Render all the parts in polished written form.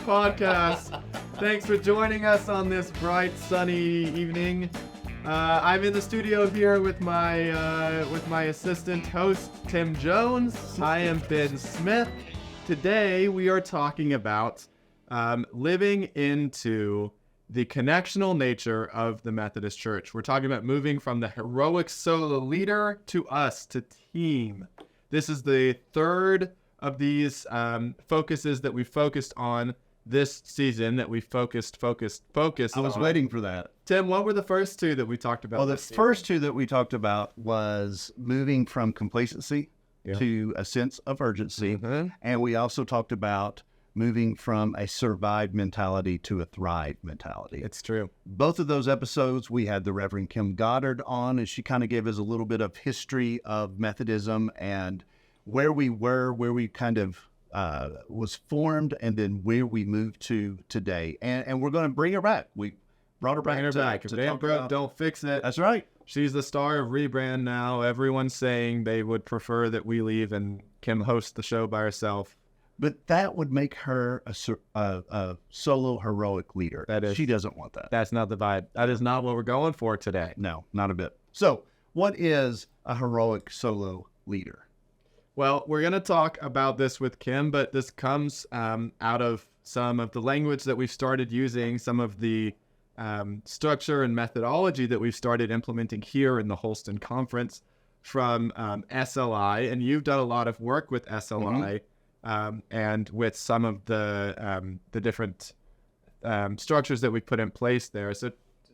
podcast. Thanks for joining us on this bright, sunny evening. I'm in the studio here with my assistant host, Tim Jones. I am Ben Smith. Today, we are talking about living into the connectional nature of the Methodist Church. We're talking about moving from the heroic solo leader to us, to team. This is the third of these focuses that we focused on this season, that we focused I was waiting for that. Tim, what were the first two that we talked about? Well, the first two that we talked about was moving from complacency to a sense of urgency. Mm-hmm. And we also talked about moving from a survive mentality to a thrive mentality. It's true. Both of those episodes, we had the Reverend Kim Goddard on, and she kind of gave us a little bit of history of Methodism and where we were, where we kind of was formed, and then where we moved to today. And we're going to bring her back. We brought her back. Bring her back. If they ain't broke, don't fix it. That's right. She's the star of Rebrand now. Everyone's saying they would prefer that we leave and Kim host the show by herself. But that would make her a solo heroic leader. That is. She doesn't want that. That's not the vibe. That is not what we're going for today. No, not a bit. So what is a heroic solo leader? Well, we're going to talk about this with Kim, but this comes out of some of the language that we've started using, some of the structure and methodology that we've started implementing here in the Holston Conference from SLI. And you've done a lot of work with SLI. And with some of the different structures that we put in place there. So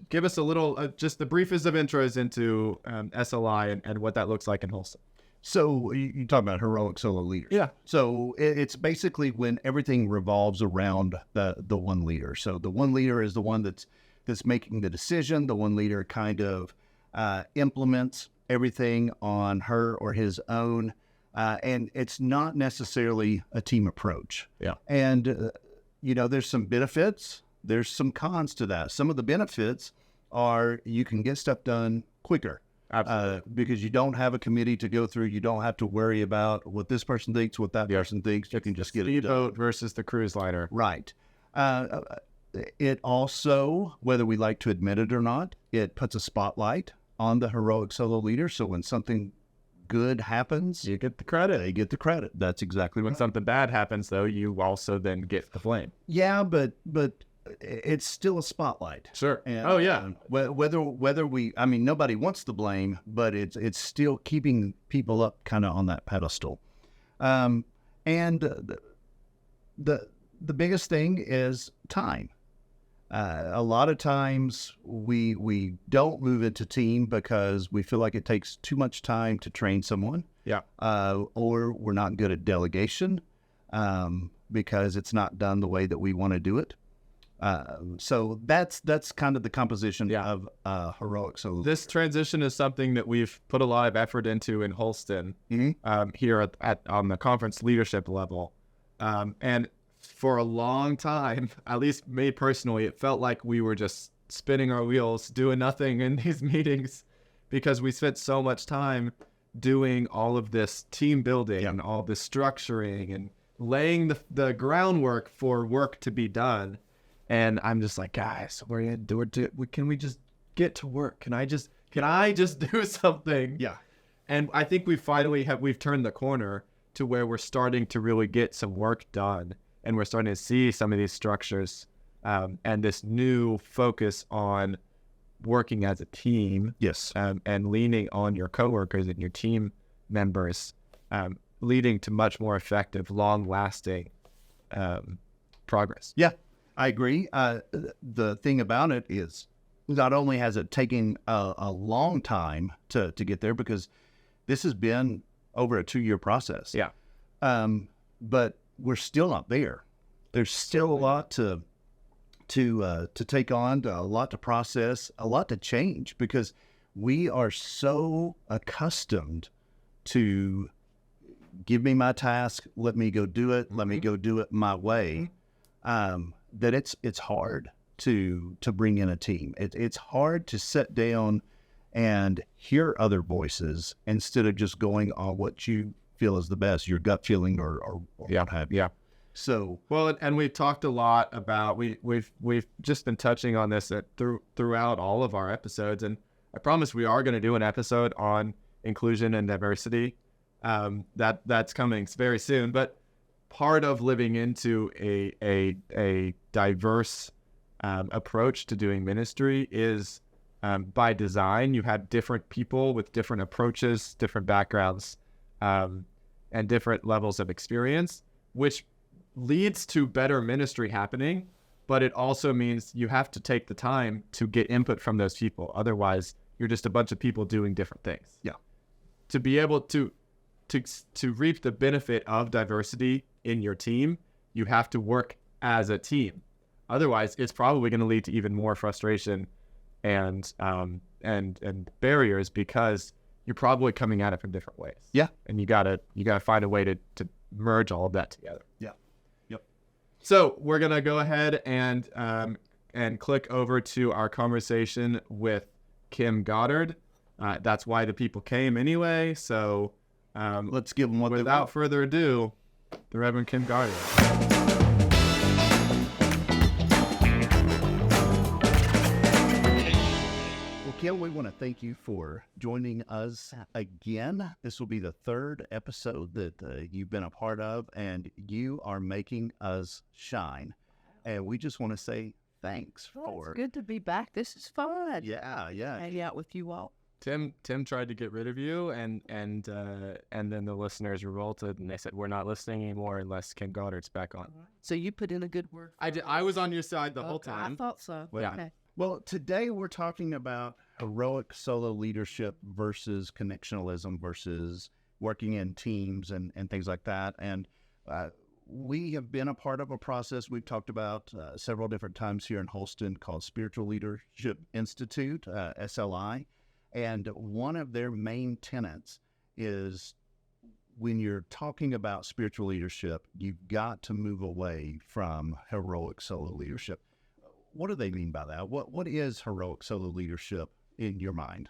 give us a little, just the briefest of intros into SLI and what that looks like in Holston. So you talk about heroic solo leaders. Yeah. So it's basically when everything revolves around the one leader. So the one leader is the one that's making the decision. The one leader kind of implements everything on her or his own. And it's not necessarily a team approach. Yeah. And, there's some benefits. There's some cons to that. Some of the benefits are you can get stuff done quicker. Absolutely. Because you don't have a committee to go through. You don't have to worry about what this person thinks, what that person thinks. You can just get it done. Speedboat versus the cruise liner. Right. It also, whether we like to admit it or not, it puts a spotlight on the heroic solo leader. So when something good happens, you get the credit. They get the credit. That's exactly when right. Something bad happens, though, you also then get the blame. Yeah, but it's still a spotlight. Sure. And, whether we, nobody wants the blame, but it's still keeping people up kind of on that pedestal. And the biggest thing is time. A lot of times we don't move into team because we feel like it takes too much time to train someone. Yeah. Or we're not good at delegation because it's not done the way that we want to do it. So that's kind of the composition of heroic. So this transition is something that we've put a lot of effort into in Holston here on the conference leadership level. And for a long time, at least me personally, it felt like we were just spinning our wheels, doing nothing in these meetings because we spent so much time doing all of this team building and all this structuring and laying the groundwork for work to be done. And I'm just like, guys, can we just get to work? Can I just do something? Yeah. And I think we've turned the corner to where we're starting to really get some work done. And we're starting to see some of these structures and this new focus on working as a team. Yes. And leaning on your coworkers and your team members, leading to much more effective, long-lasting progress. Yeah, I agree. The thing about it is not only has it taken a long time to get there, because this has been over a 2-year process. Yeah. But we're still not there. There's still a lot to take on, a lot to process, a lot to change, because we are so accustomed to give me my task, let me go do it, let me go do it my way, that it's hard to bring in a team. It's hard to sit down and hear other voices instead of just going on what you feel is the best, your gut feeling or what have you. Yeah. So well, and we've talked a lot about we've just been touching on this throughout all of our episodes, and I promise we are going to do an episode on inclusion and diversity. That's coming very soon. But part of living into a diverse approach to doing ministry is by design. You have different people with different approaches, different backgrounds, and different levels of experience, which leads to better ministry happening. But it also means you have to take the time to get input from those people. Otherwise, you're just a bunch of people doing different things. Yeah. To be able to reap the benefit of diversity in your team, you have to work as a team. Otherwise, it's probably going to lead to even more frustration and barriers, because you're probably coming at it from different ways. Yeah. And you gotta find a way to merge all of that together. Yeah. Yep. So we're gonna go ahead and click over to our conversation with Kim Goddard. That's why the people came anyway. So let's give them what they want. Without further ado, the Reverend Kim Goddard. Kim, we want to thank you for joining us again. This will be the third episode that you've been a part of, and you are making us shine. And we just want to say thanks for It's good to be back. This is fun. Yeah. Hang out with you all. Tim tried to get rid of you, and then the listeners revolted, and they said, we're not listening anymore unless Kim Goddard's back on. So you put in a good word. I was on your side the whole time. I thought so. Yeah. Okay. Well, today we're talking about heroic solo leadership versus connectionalism versus working in teams and things like that. And we have been a part of a process we've talked about several different times here in Holston called Spiritual Leadership Institute, SLI. And one of their main tenets is when you're talking about spiritual leadership, you've got to move away from heroic solo leadership. What do they mean by that? What is heroic solo leadership in your mind?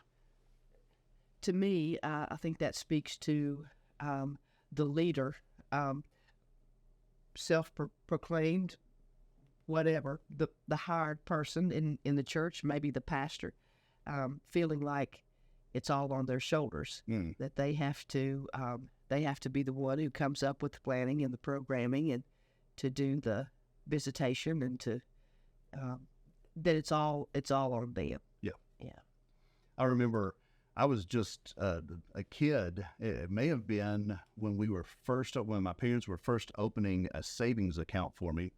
To me, I think that speaks to the leader, self-proclaimed, whatever, the hired person in the church, maybe the pastor, feeling like it's all on their shoulders, that they have to be the one who comes up with the planning and the programming and to do the visitation and to that it's all on them. Yeah. Yeah. I remember I was just a kid. It may have been when my parents were first opening a savings account for me.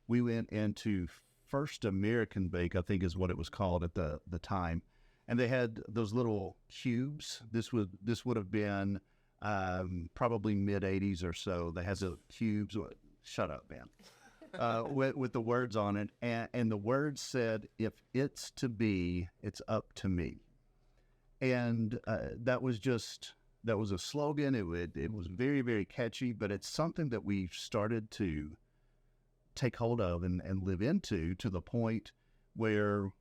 We went into First American Bank, I think is what it was called at the time. And they had those little cubes. This would have been probably mid-'80s or so. They had the cubes. Shut up, man. With the words on it, and the words said, "If it's to be, it's up to me." And that was a slogan. It was very, very catchy, but it's something that we've started to take hold of and live into, to the point where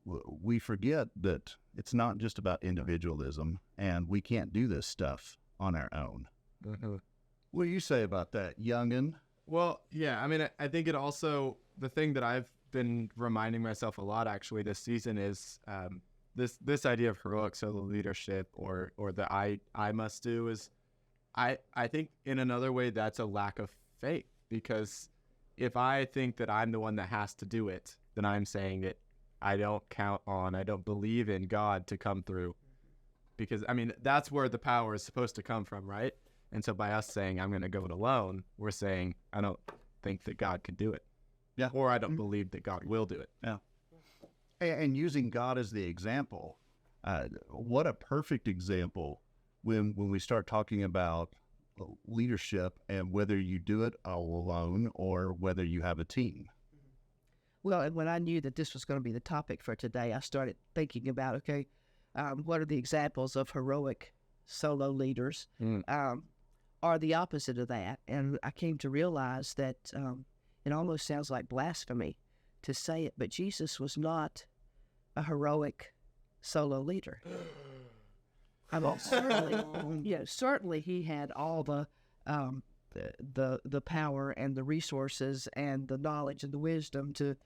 we forget that it's not just about individualism, and we can't do this stuff on our own. Mm-hmm. What do you say about that, youngin'? Well, yeah, I mean, I think it also, the thing that I've been reminding myself a lot actually this season is this idea of heroic solo leadership or the I must do is, I think in another way that's a lack of faith, because if I think that I'm the one that has to do it, then I'm saying that I don't believe in God to come through, because I mean, that's where the power is supposed to come from, right? And so by us saying, I'm going to go it alone, we're saying, I don't think that God can do it. Yeah. Or I don't believe that God will do it. Yeah. And using God as the example, what a perfect example when we start talking about leadership and whether you do it all alone or whether you have a team. Well, and when I knew that this was going to be the topic for today, I started thinking about, okay, what are the examples of heroic solo leaders? Are the opposite of that. And I came to realize that it almost sounds like blasphemy to say it, but Jesus was not a heroic solo leader. I mean, certainly he had all the the power and the resources and the knowledge and the wisdom to,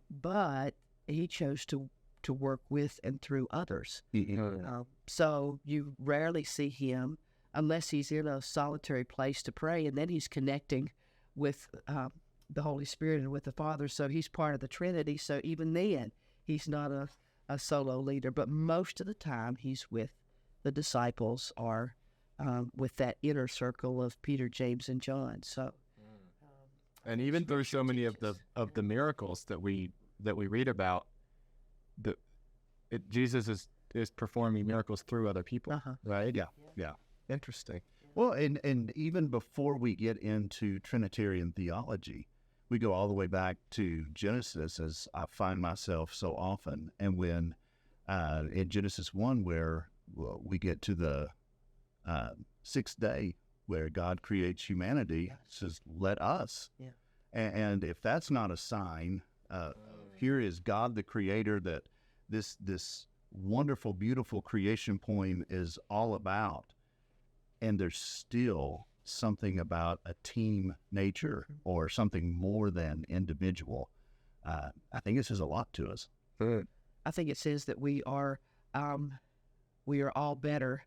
but he chose to work with and through others. So you rarely see him unless he's in a solitary place to pray, and then he's connecting with the Holy Spirit and with the Father. So he's part of the Trinity. So even then, he's not a solo leader, but most of the time he's with the disciples or with that inner circle of Peter, James, and John. So, and even through so many of the miracles that we read about, Jesus is performing miracles through other people, right? Yeah. Interesting. Well, and even before we get into Trinitarian theology, we go all the way back to Genesis, as I find myself so often. And when in Genesis 1, where we get to the sixth day, where God creates humanity, says, let us. Yeah. And if that's not a sign, here is God the Creator that this wonderful, beautiful creation poem is all about. And there's still something about a team nature or something more than individual. I think it says a lot to us. I think it says that we are all better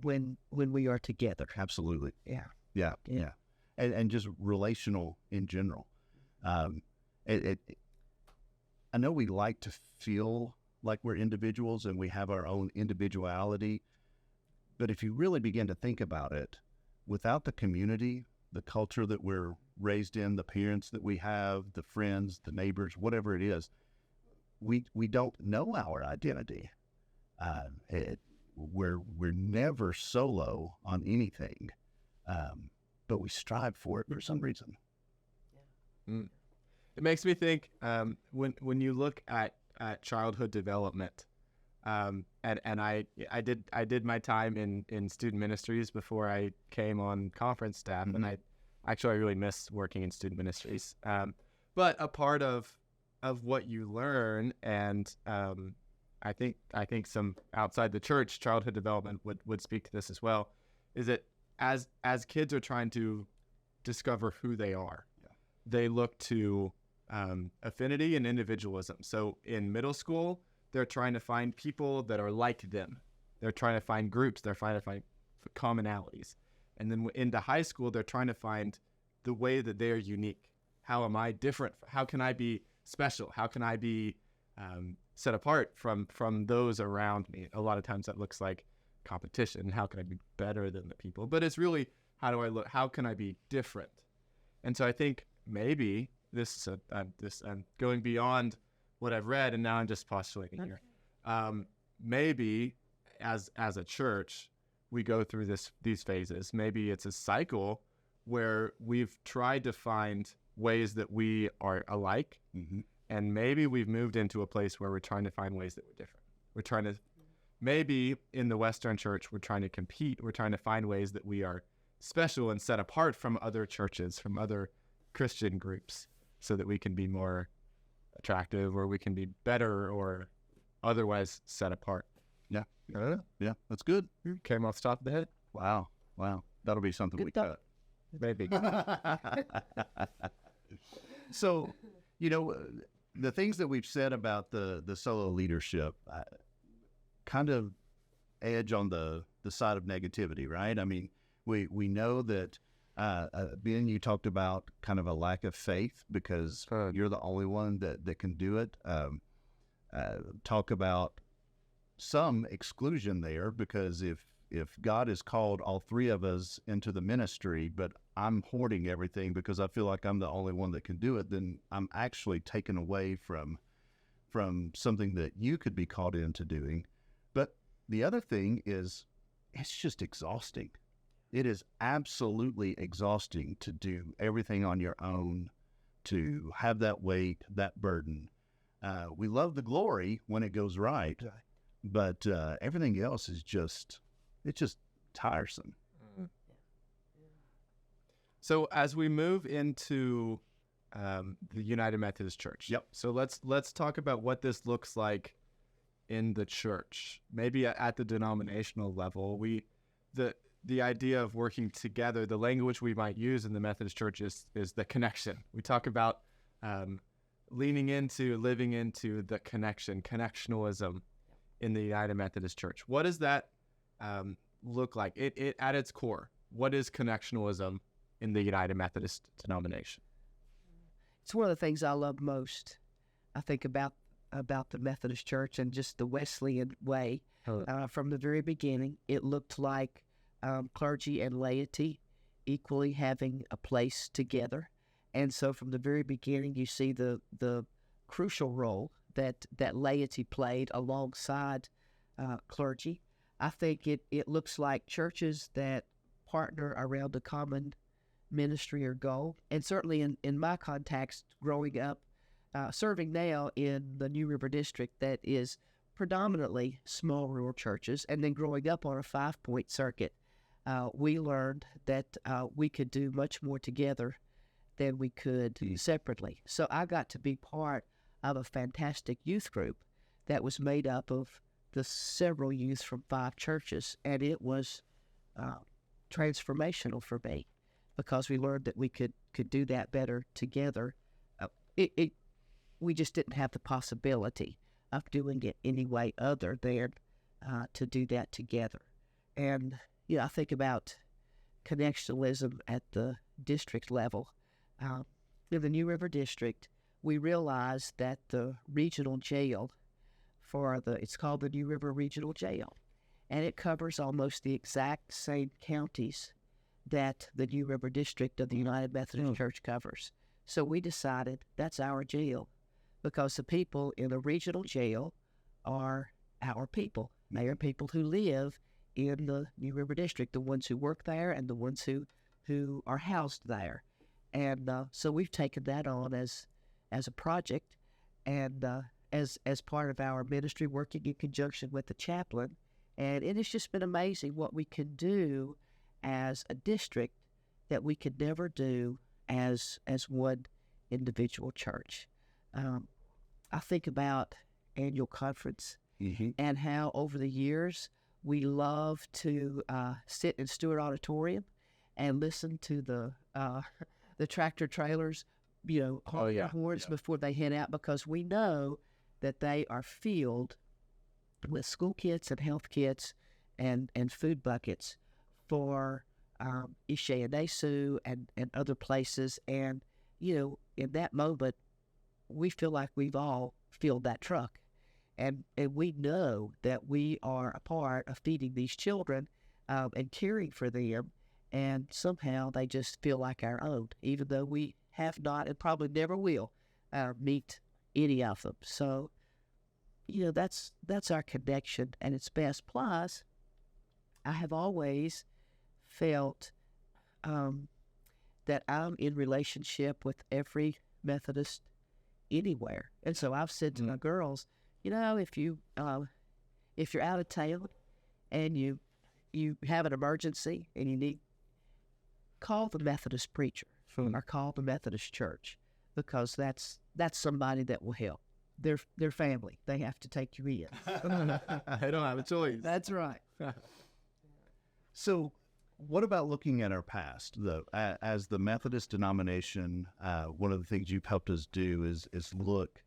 when we are together. Absolutely. Yeah. And just relational in general. I know we like to feel like we're individuals and we have our own individuality, but if you really begin to think about it, without the community, the culture that we're raised in, the parents that we have, the friends, the neighbors, whatever it is, we don't know our identity. We're never solo on anything, but we strive for it for some reason. It makes me think when you look at childhood development, and I did my time in student ministries before I came on conference staff, and I really miss working in student ministries. But a part of what you learn, and I think some outside the church childhood development would speak to this as well, is that as kids are trying to discover who they are, they look to affinity and individualism. So in middle school, they're trying to find people that are like them. They're trying to find groups. They're trying to find commonalities. And then into high school, they're trying to find the way that they're unique. How am I different? How can I be special? How can I be set apart from those around me? A lot of times that looks like competition. How can I be better than the people? But it's really, how do I look? How can I be different? And so I think maybe this is I'm going beyond what I've read, and now I'm just postulating here. Maybe as a church, we go through these phases. Maybe it's a cycle where we've tried to find ways that we are alike, and maybe we've moved into a place where we're trying to find ways that we're different. We're trying to, maybe in the Western church, we're trying to compete. We're trying to find ways that we are special and set apart from other churches, from other Christian groups, so that we can be more attractive, or we can be better, or otherwise set apart. Yeah, that's good. Came off the top of the head. Wow, that'll be something Good we thought. cut. Maybe. So, the things that we've said about the solo leadership kind of edge on the side of negativity, right? I mean, we know that Ben, you talked about kind of a lack of faith because you're the only one that can do it. Talk about some exclusion there, because if God has called all three of us into the ministry, but I'm hoarding everything because I feel like I'm the only one that can do it, then I'm actually taken away from something that you could be called into doing. But the other thing is, it's just exhausting. It is absolutely exhausting to do everything on your own, to have that weight, that burden. We love the glory when it goes right, but everything else is just tiresome. So as we move into the United Methodist Church, so let's talk about what this looks like in the church. Maybe at the denominational level, the idea of working together, the language we might use in the Methodist Church is the connection. We talk about leaning into, living into the connection, connectionalism in the United Methodist Church. What does that look like? It at its core, what is connectionalism in the United Methodist denomination? It's one of the things I love most. I think about the Methodist Church and just the Wesleyan way. From the very beginning, it looked like clergy and laity equally having a place together. And so from the very beginning, you see the crucial role that laity played alongside clergy. I think it looks like churches that partner around a common ministry or goal. And certainly in my context, growing up, serving now in the New River District that is predominantly small rural churches, and then growing up on a 5-point circuit, we learned that we could do much more together than we could separately. So I got to be part of a fantastic youth group that was made up of the several youth from 5 churches, and it was transformational for me because we learned that we could do that better together. We just didn't have the possibility of doing it any way other than to do that together. And I think about connectionalism at the district level. In the New River District, we realized that the regional jail it's called the New River Regional Jail, and it covers almost the exact same counties that the New River District of the United Methodist Church covers. So we decided that's our jail because the people in the regional jail are our people. They are people who live in the New River District, the ones who work there and the ones who are housed there. And so we've taken that on as a project and as part of our ministry, working in conjunction with the chaplain. And it has just been amazing what we can do as a district that we could never do as one individual church. I think about annual conference and how over the years we love to sit in Stewart Auditorium and listen to the tractor trailers, honk their horns before they head out, because we know that they are filled with school kits and health kits and food buckets for Isolationist and other places. And, in that moment, we feel like we've all filled that truck. And we know that we are a part of feeding these children and caring for them. And somehow they just feel like our own, even though we have not and probably never will meet any of them. So, that's our connection at its best. Plus, I have always felt that I'm in relationship with every Methodist anywhere. And so I've said to my girls, if you're out of town and you have an emergency and you need, call the Methodist preacher or call the Methodist church, because that's somebody that will help. Their family. They have to take you in. They don't have a choice. That's right. So what about looking at our past, though? As the Methodist denomination, one of the things you've helped us do is look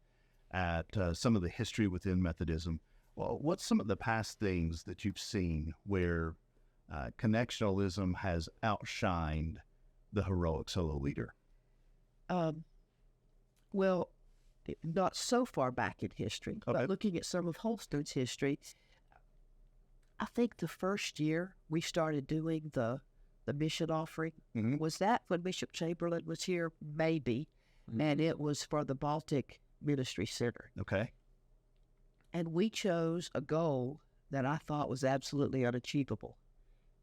at some of the history within Methodism. Well, what's some of the past things that you've seen where connectionalism has outshined the heroic solo leader? Well, not so far back in history, Okay. but looking at some of Holston's history, I think the first year we started doing the mission offering, was that when Bishop Chamberlain was here? Maybe. And it was for the Baltic Ministry Center. Okay. And we chose a goal that I thought was absolutely unachievable.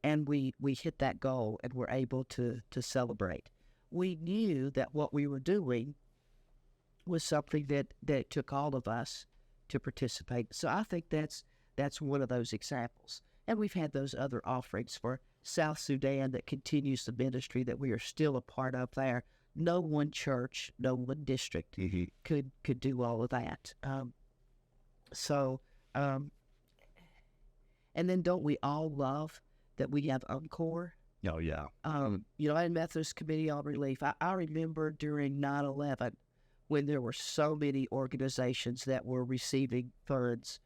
And we hit that goal and were able to celebrate. We knew that what we were doing was something that it took all of us to participate. So I think that's one of those examples. And we've had those other offerings for South Sudan that continues the ministry that we are still a part of there. No one church, no one district could do all of that. And then don't we all love that we have Encore. Oh, yeah. United Methodist Committee on Relief. I remember during 9/11 when there were so many organizations that were receiving funds.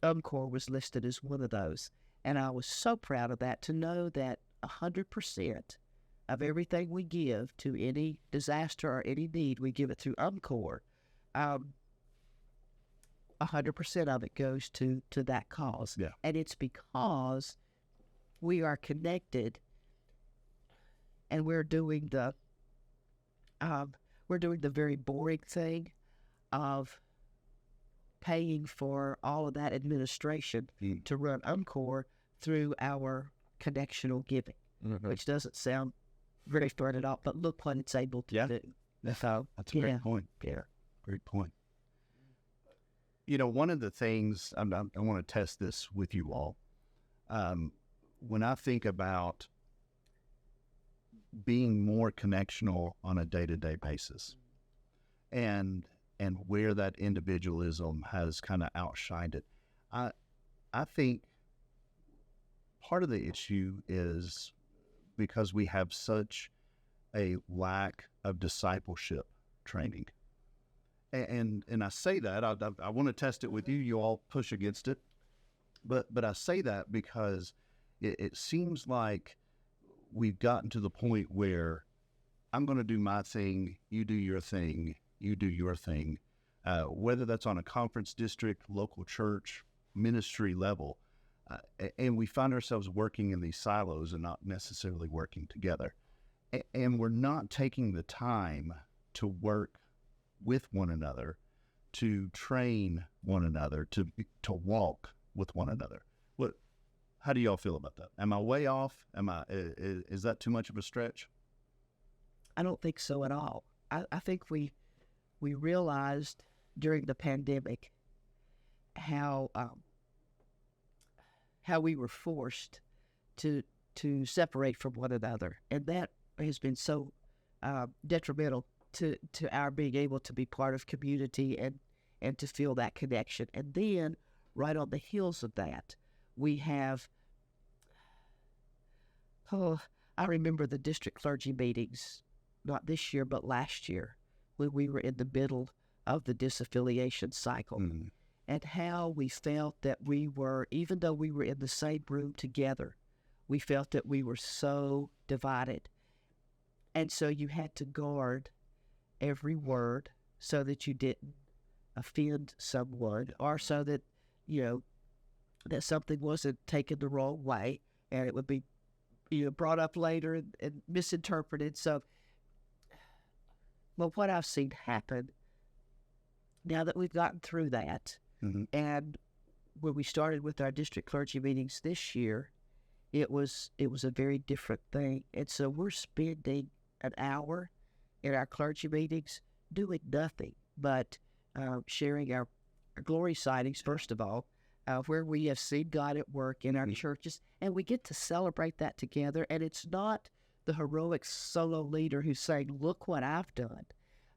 Encore was listed as one of those. And I was so proud of that, to know that 100% of everything we give to any disaster or any need, we give it through Encore. 100% of it goes to that cause. Yeah. And it's because we are connected, and we're doing the very boring thing of paying for all of that administration to run Encore through our connectional giving, which doesn't sound very fun at all, but look what it's able to do. So, that's a great point. Yeah. Great point. One of the things, I want to test this with you all. When I think about being more connectional on a day-to-day basis, and where that individualism has kind of outshined it, I think part of the issue is because we have such a lack of discipleship training. And I say that, I want to test it with you. You all push against it. But I say that because it seems like we've gotten to the point where I'm going to do my thing, you do your thing, you do your thing, whether that's on a conference district, local church, ministry level. And we find ourselves working in these silos and not necessarily working together. And we're not taking the time to work with one another, to train one another, to walk with one another. How do y'all feel about that? Am I way off? Is that too much of a stretch? I don't think so at all. I think we realized during the pandemic how we were forced to separate from one another, and that has been so detrimental to our being able to be part of community and to feel that connection. And then right on the heels of that, we have, I remember the district clergy meetings, not this year, but last year, when we were in the middle of the disaffiliation cycle, and how we felt that we were, even though we were in the same room together, we felt that we were so divided. And so you had to guard every word so that you didn't offend someone, or so that, that something wasn't taken the wrong way and it would be brought up later and misinterpreted. So, well, what I've seen happen now that we've gotten through that, and when we started with our district clergy meetings this year, it was a very different thing. And so we're spending an hour in our clergy meetings doing nothing but sharing our glory sightings, first of all, where we have seen God at work in our churches, and we get to celebrate that together. And it's not the heroic solo leader who's saying, look what I've done,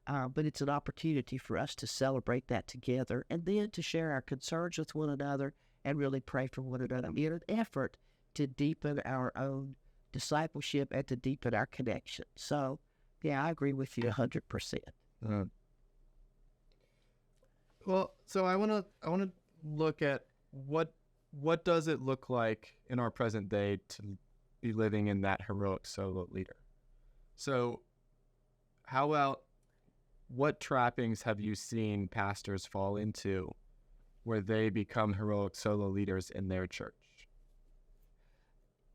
but it's an opportunity for us to celebrate that together, and then to share our concerns with one another and really pray for one another in an effort to deepen our own discipleship and to deepen our connection. So, yeah, I agree with you 100%. Well, so I want to look at what does it look like in our present day to be living in that heroic solo leader. So how about, what trappings have you seen pastors fall into where they become heroic solo leaders in their church?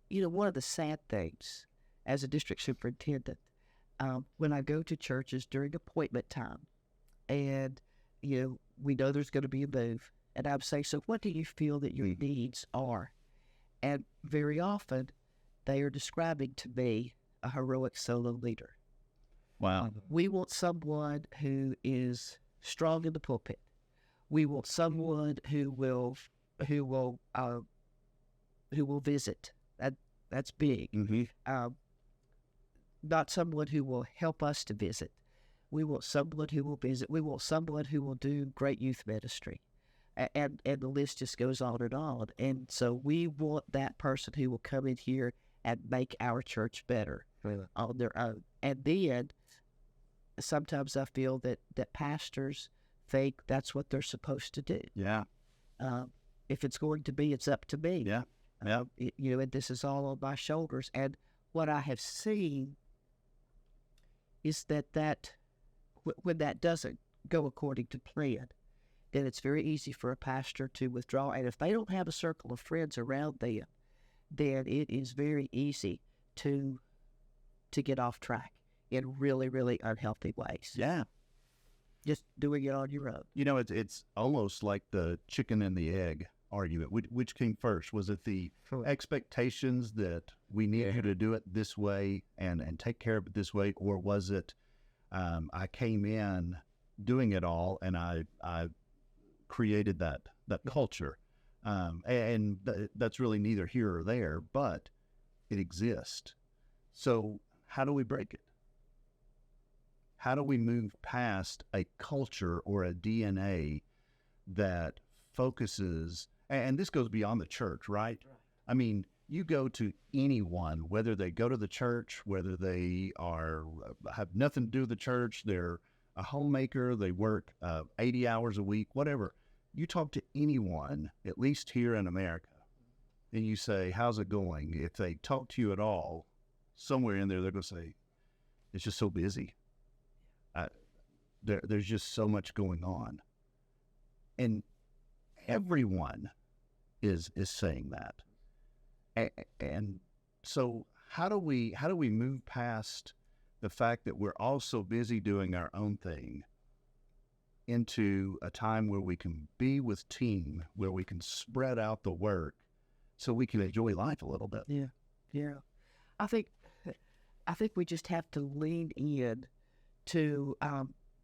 One of the sad things as a district superintendent, when I go to churches during appointment time, and we know there's going to be a move, and I would say, so what do you feel that your needs are? And very often they are describing to me a heroic solo leader. Wow. We want someone who is strong in the pulpit. We want someone who will visit. That's big. Not someone who will help us to visit. We want someone who will visit. We want someone who will do great youth ministry. and the list just goes on and on. And so we want that person who will come in here and make our church better on their own. And then sometimes I feel that pastors think that's what they're supposed to do. Yeah. If it's going to be, it's up to me. Yeah. Yeah. And this is all on my shoulders. And what I have seen is that when that doesn't go according to plan, then it's very easy for a pastor to withdraw. And if they don't have a circle of friends around them, then it is very easy to get off track in really, really unhealthy ways. Yeah. Just doing it on your own. It's almost like the chicken and the egg argument. Which came first? Was it the expectations that we need you to do it this way and take care of it this way? Or was it I came in doing it all and I created that culture? And that's really neither here or there, but it exists. So how do we break it? How do we move past a culture or a DNA that focuses, and this goes beyond the church, right? I mean, you go to anyone, whether they go to the church, whether they have nothing to do with the church, they're a homemaker, they work 80 hours a week, whatever. You talk to anyone, at least here in America, and you say, how's it going? If they talk to you at all, somewhere in there, they're going to say, it's just so busy. There's just so much going on. And everyone is saying that. And so how do we move past the fact that we're all so busy doing our own thing into a time where we can be with team, where we can spread out the work so we can enjoy life a little bit? Yeah. I think we just have to lean in to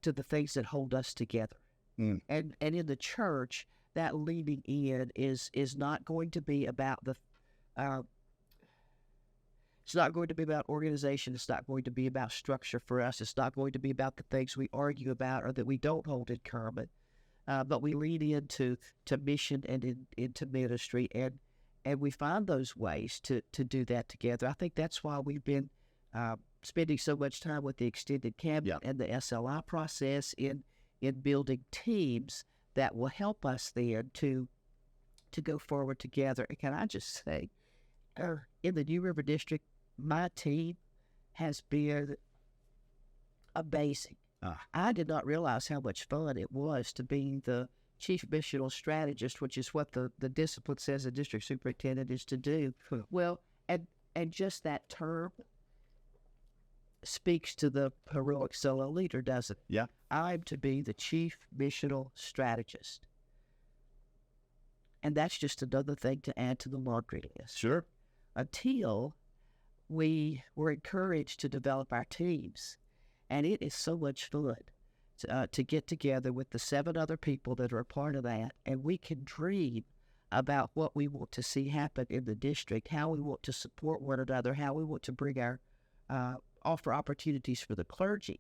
the things that hold us together. And in the church, that leaning in is not going to be about it's not going to be about organization. It's not going to be about structure for us. It's not going to be about the things we argue about or that we don't hold in common. But we lean into mission and into ministry, and we find those ways to do that together. I think that's why we've been spending so much time with the extended cabinet and the SLI process in building teams that will help us then to go forward together. And can I just say, in the New River District, my team has been amazing. I did not realize how much fun it was to be the chief missional strategist, which is what the discipline says a district superintendent is to do. Well, and just that term speaks to the heroic solo leader, doesn't it? Yeah. I'm to be the chief missional strategist. And that's just another thing to add to the laundry list. Sure. Until we were encouraged to develop our teams. And it is so much fun to get together with the 7 other people that are a part of that, and we can dream about what we want to see happen in the district, how we want to support one another, how we want to bring our offer opportunities for the clergy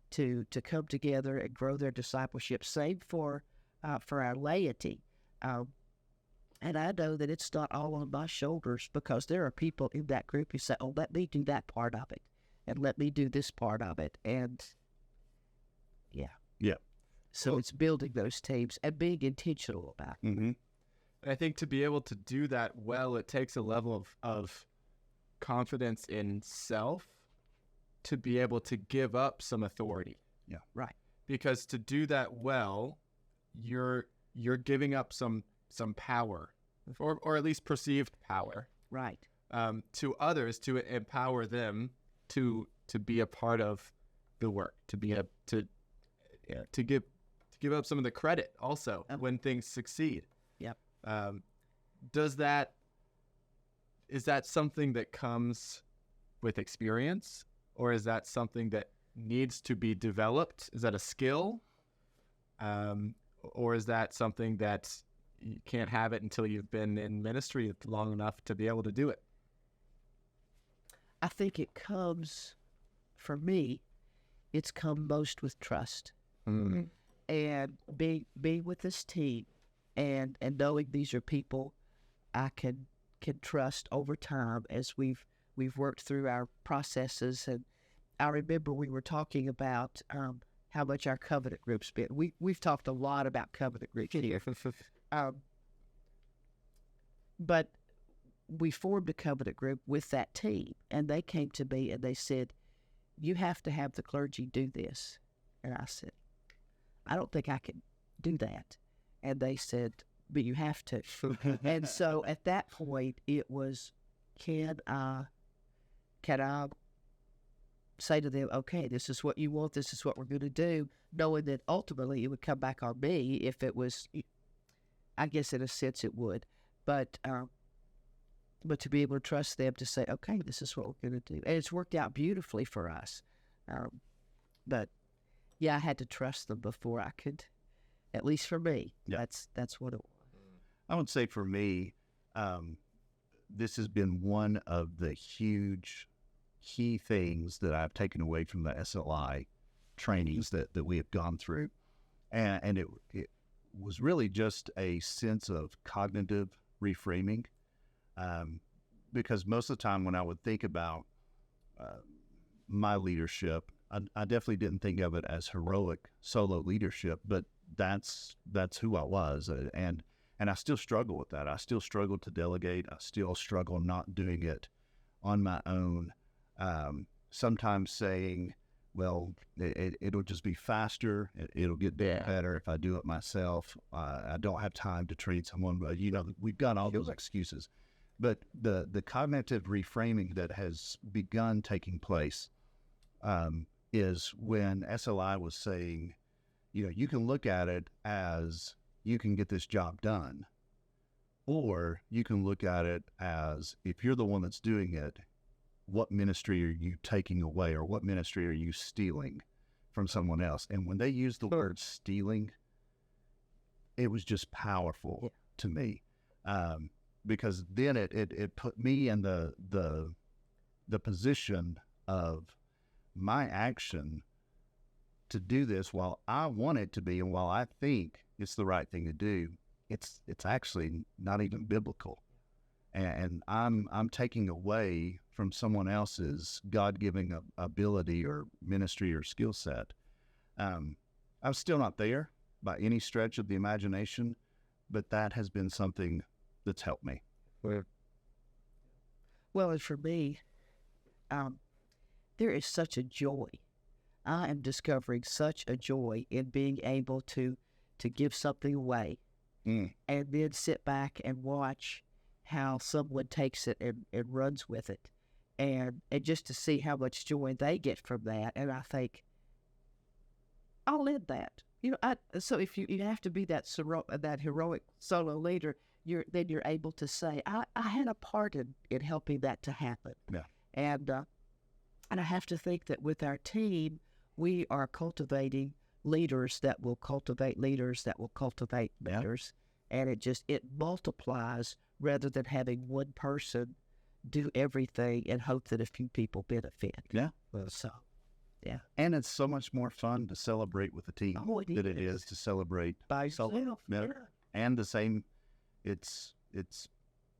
to come together and grow their discipleship. Same for our laity. And I know that it's not all on my shoulders, because there are people in that group who say, oh, let me do that part of it, and let me do this part of it. And yeah. So it's building those teams and being intentional about it. And I think to be able to do that well, it takes a level of confidence in self to be able to give up some authority. Yeah. Right. Because to do that well, you're giving up some power, or at least perceived power, Right. to others, to empower them to be a part of the work, to give up some of the credit also when things succeed. Yep. Is that something that comes with experience, or is that something that needs to be developed? Is that a skill? Or is that something that you can't have it until you've been in ministry long enough to be able to do it? I think it comes, for me, it's come most with trust. And being with this team and knowing these are people I can trust over time as we've worked through our processes. And I remember we were talking about how much our covenant group's been. We've talked a lot about covenant groups here, but we formed a covenant group with that team, and they came to me and they said, "You have to have the clergy do this." And I said, "I don't think I can do that." And they said, "But you have to." And so at that point, it was, can I say to them, "Okay, this is what you want, this is what we're going to do," knowing that ultimately it would come back on me if it was, I guess in a sense it would, but to be able to trust them to say, "Okay, this is what we're going to do." And it's worked out beautifully for us. But yeah, I had to trust them before I could, at least for me. Yeah. That's what it was. I would say for me, this has been one of the huge key things that I've taken away from the SLI trainings that we have gone through. And it was really just a sense of cognitive reframing. Because most of the time when I would think about my leadership, I definitely didn't think of it as heroic solo leadership, but that's who I was. And I still struggle with that. I still struggle to delegate. I still struggle not doing it on my own. Sometimes saying, well, it'll just be faster. It'll get better if I do it myself. I don't have time to train someone. But, we've got all those excuses. But the cognitive reframing that has begun taking place is when SLI was saying, you can look at it as you can get this job done, or you can look at it as, if you're the one that's doing it, what ministry are you taking away, or what ministry are you stealing from someone else? And when they used the word stealing, it was just powerful to me, because then it put me in the position of my action to do this while I want it to be, and while I think it's the right thing to do. It's actually not even biblical, and I'm taking away from someone else's God-given ability or ministry or skill set. I'm still not there by any stretch of the imagination, but that has been something that's helped me. Well, and for me, there is such a joy. I am discovering such a joy in being able to give something away and then sit back and watch how someone takes it and runs with it. And just to see how much joy they get from that. And I think, I'll end that. So if you have to be that heroic solo leader, you're able to say, I had a part in helping that to happen. Yeah. And I have to think that with our team, we are cultivating leaders that will cultivate leaders that will cultivate leaders. And it multiplies rather than having one person do everything and hope that a few people benefit. Yeah. So, yeah. And it's so much more fun to celebrate with a team than it is to celebrate by yourself. Yeah. And the same, it's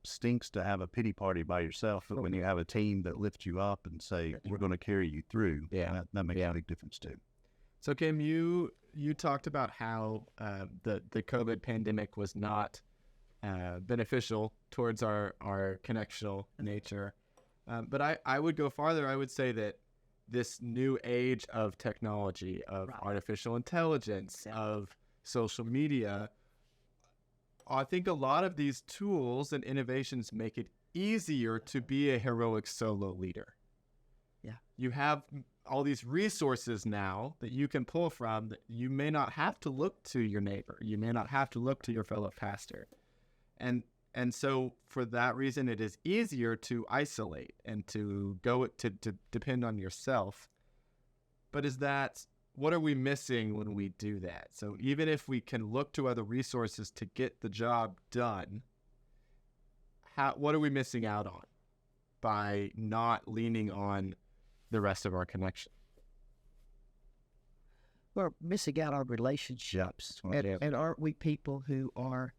stinks to have a pity party by yourself, but when you have a team that lifts you up and say, we're going to carry you through, that makes a big difference too. So Kim, you talked about how the COVID pandemic was not beneficial towards our connectional nature. But I would go farther. I would say that this new age of technology, of artificial intelligence, of social media, I think a lot of these tools and innovations make it easier to be a heroic solo leader. Yeah. You have all these resources now that you can pull from that you may not have to look to your neighbor. You may not have to look to your fellow pastor. And so for that reason, it is easier to isolate and to go to depend on yourself. But what are we missing when we do that? So even if we can look to other resources to get the job done, what are we missing out on by not leaning on the rest of our connection? We're missing out on relationships. And aren't we people who are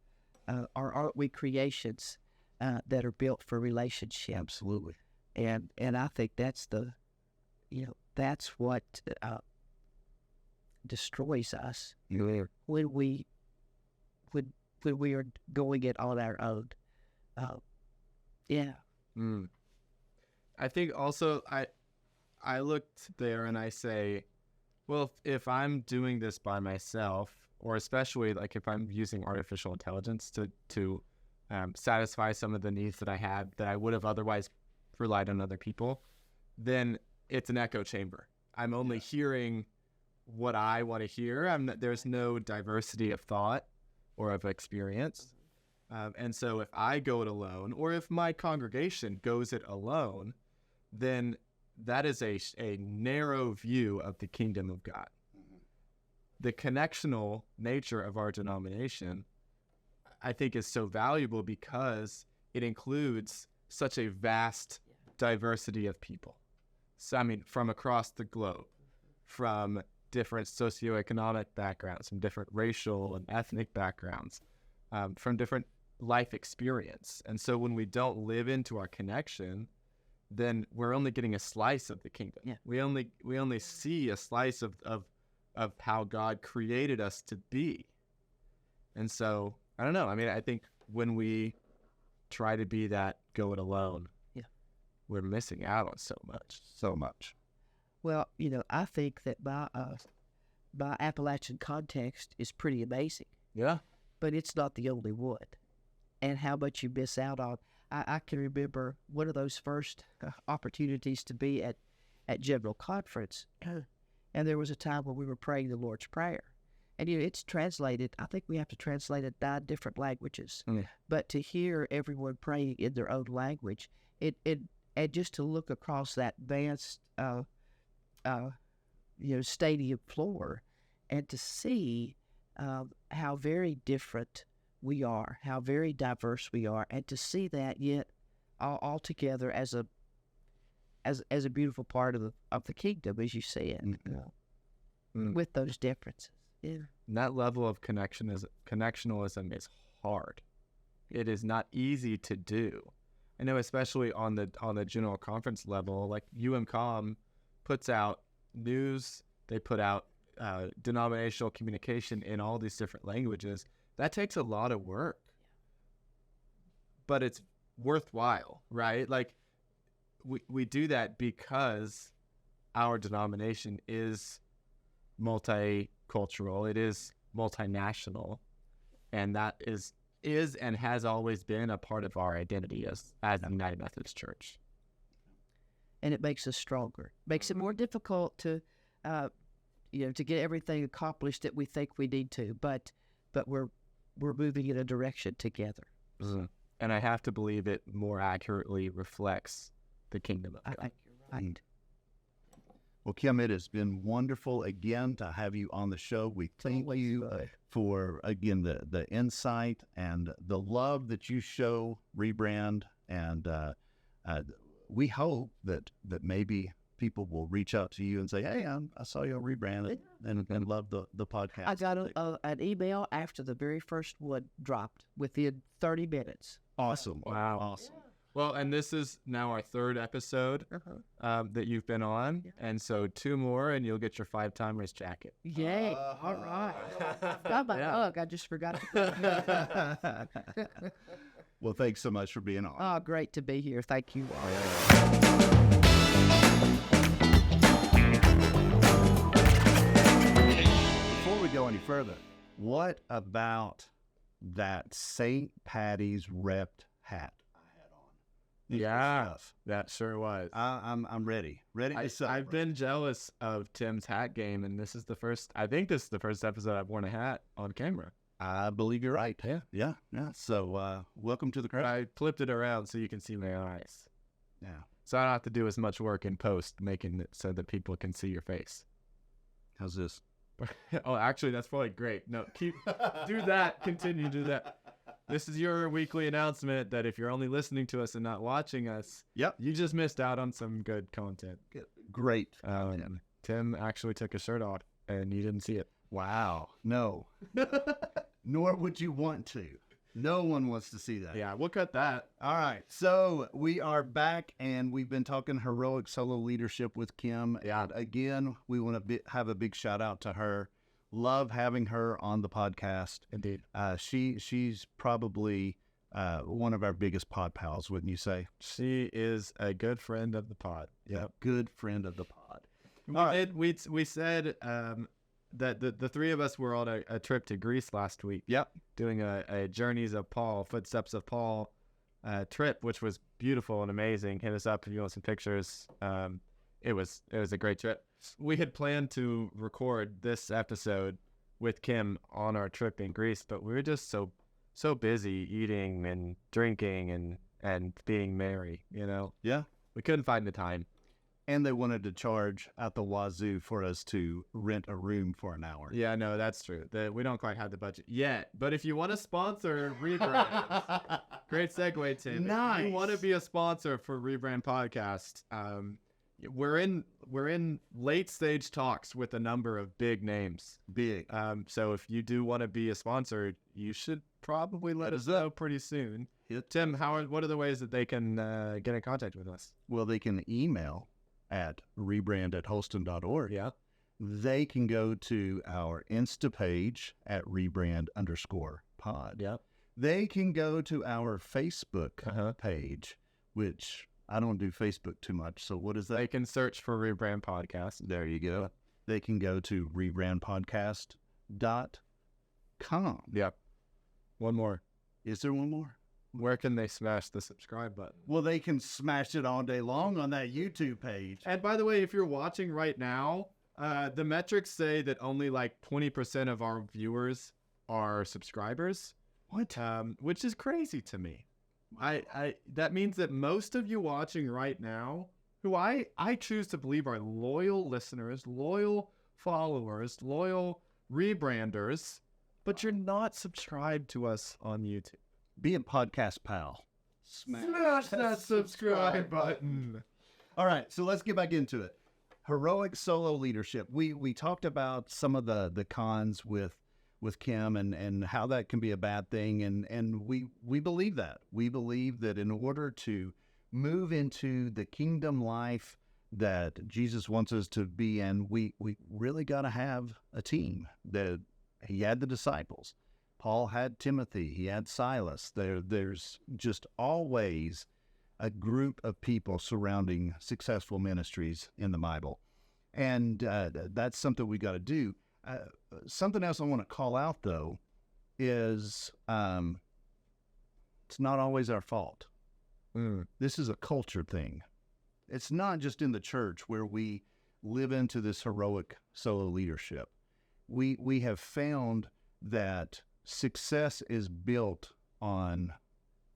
or aren't we creations that are built for relationship? Absolutely. And I think that's that's what destroys us when we are going it on our own. I think also I looked there and I say, well, if I'm doing this by myself, or especially like if I'm using artificial intelligence to satisfy some of the needs that I had that I would have otherwise relied on other people, then it's an echo chamber. I'm only hearing what I want to hear. There's no diversity of thought or of experience. And so if I go it alone, or if my congregation goes it alone, then that is a narrow view of the kingdom of God. The connectional nature of our denomination, I think, is so valuable because it includes such a vast diversity of people. So, I mean, from across the globe, from different socioeconomic backgrounds, from different racial and ethnic backgrounds, from different life experience. And so when we don't live into our connection, then we're only getting a slice of the kingdom. Yeah. We only see a slice of how God created us to be. And so, I don't know. I mean, I think when we try to be that go it alone, we're missing out on so much. So much. Well, I think that my Appalachian context is pretty amazing. Yeah. But it's not the only one. And how much you miss out on. I can remember one of those first opportunities to be at General Conference. And there was a time when we were praying the Lord's Prayer. And it's translated, I think we have to translate it 9 different languages. But to hear everyone praying in their own language, and just to look across that vast stadium floor and to see how very different we are, how very diverse we are, and to see that yet all together as a beautiful part of the kingdom, as you said, with those differences. Yeah. And that level of connectionalism is hard. It is not easy to do. I know, especially on the general conference level, like UMCOM puts out news, they put out denominational communication in all these different languages. That takes a lot of work, but it's worthwhile, right? Like we do that because our denomination is multicultural, it is multinational, and that is and has always been a part of our identity as the United Methodist Church. And it makes us stronger. Makes it more difficult to get everything accomplished that we think we need to, but we're moving in a direction together. Mm-hmm. And I have to believe it more accurately reflects the kingdom of God. I think you're right. Well, Kim, it has been wonderful again to have you on the show. We thank you for, again, the insight and the love that you show Rebrand. And we hope that maybe people will reach out to you and say, hey, I saw you on Rebrand and love the podcast. I got an email after the very first one dropped within 30 minutes. Awesome. Wow. Awesome. Well, and this is now our 3rd episode that you've been on. Yeah. And so 2 more and you'll get your 5-timers jacket. Yay. All right. Got my hug. I just forgot. Well, thanks so much for being on. Oh, great to be here. Thank you. Before we go any further, what about that St. Patty's repped hat? Yeah, that sure was. I'm ready to celebrate. I've been jealous of Tim's hat game, and this is the first episode I've worn a hat on camera. I believe you're right. Yeah. So welcome to the crowd. I flipped it around so you can see my eyes. Yeah. So I don't have to do as much work in post making it so that people can see your face. How's this? Oh, actually, that's probably great. No, do that. Continue to do that. This is your weekly announcement that if you're only listening to us and not watching us, you just missed out on some good content. Great. Tim actually took his shirt off, and you didn't see it. Wow. No. Nor would you want to. No one wants to see that. Yeah, we'll cut that. All right. So we are back, and we've been talking heroic solo leadership with Kim. Yeah. Again, we want to have a big shout out to her. Love having her on the podcast. Indeed. She's probably one of our biggest pod pals, wouldn't you say? She is a good friend of the pod. Yep. Good friend of the pod. We said that the three of us were on a trip to Greece last week. Yep. Doing a Journeys of Paul, Footsteps of Paul trip, which was beautiful and amazing. Hit us up if you want some pictures. It was a great trip. We had planned to record this episode with Kim on our trip in Greece, but we were just so busy eating and drinking and being merry, Yeah. We couldn't find the time. And they wanted to charge at the wazoo for us to rent a room for an hour. Yeah, no, that's true. We don't quite have the budget yet. But if you want to sponsor Rebrand, great segue, Tim. Nice. If you want to be a sponsor for Rebrand Podcast, we're in late stage talks with a number of big names. Big. So if you do want to be a sponsor, you should probably let us know pretty soon. Tim, what are the ways that they can get in contact with us? Well, they can email at rebrand@holston.org. Yeah. They can go to our Insta page at rebrand_pod. Yeah. They can go to our Facebook page, which I don't do Facebook too much. So what is that? They can search for Rebrand Podcast. There you go. They can go to rebrandpodcast.com. Yep. One more. Is there one more? Where can they smash the subscribe button? Well, they can smash it all day long on that YouTube page. And by the way, if you're watching right now, the metrics say that only like 20% of our viewers are subscribers. What? Which is crazy to me. That means that most of you watching right now, who I choose to believe are loyal listeners, loyal followers, loyal rebranders, but you're not subscribed to us on YouTube. Be a podcast pal. Smash that subscribe button. All right, so let's get back into it. Heroic solo leadership. We talked about some of the cons with Kim and how that can be a bad thing, and we believe that. We believe that in order to move into the kingdom life that Jesus wants us to be in, we really got to have a team. He had the disciples. Paul had Timothy. He had Silas. There's just always a group of people surrounding successful ministries in the Bible. And that's something we got to do. Something else I want to call out, though, is it's not always our fault. This is a culture thing. It's not just in the church where we live into this heroic solo leadership. We have found that success is built on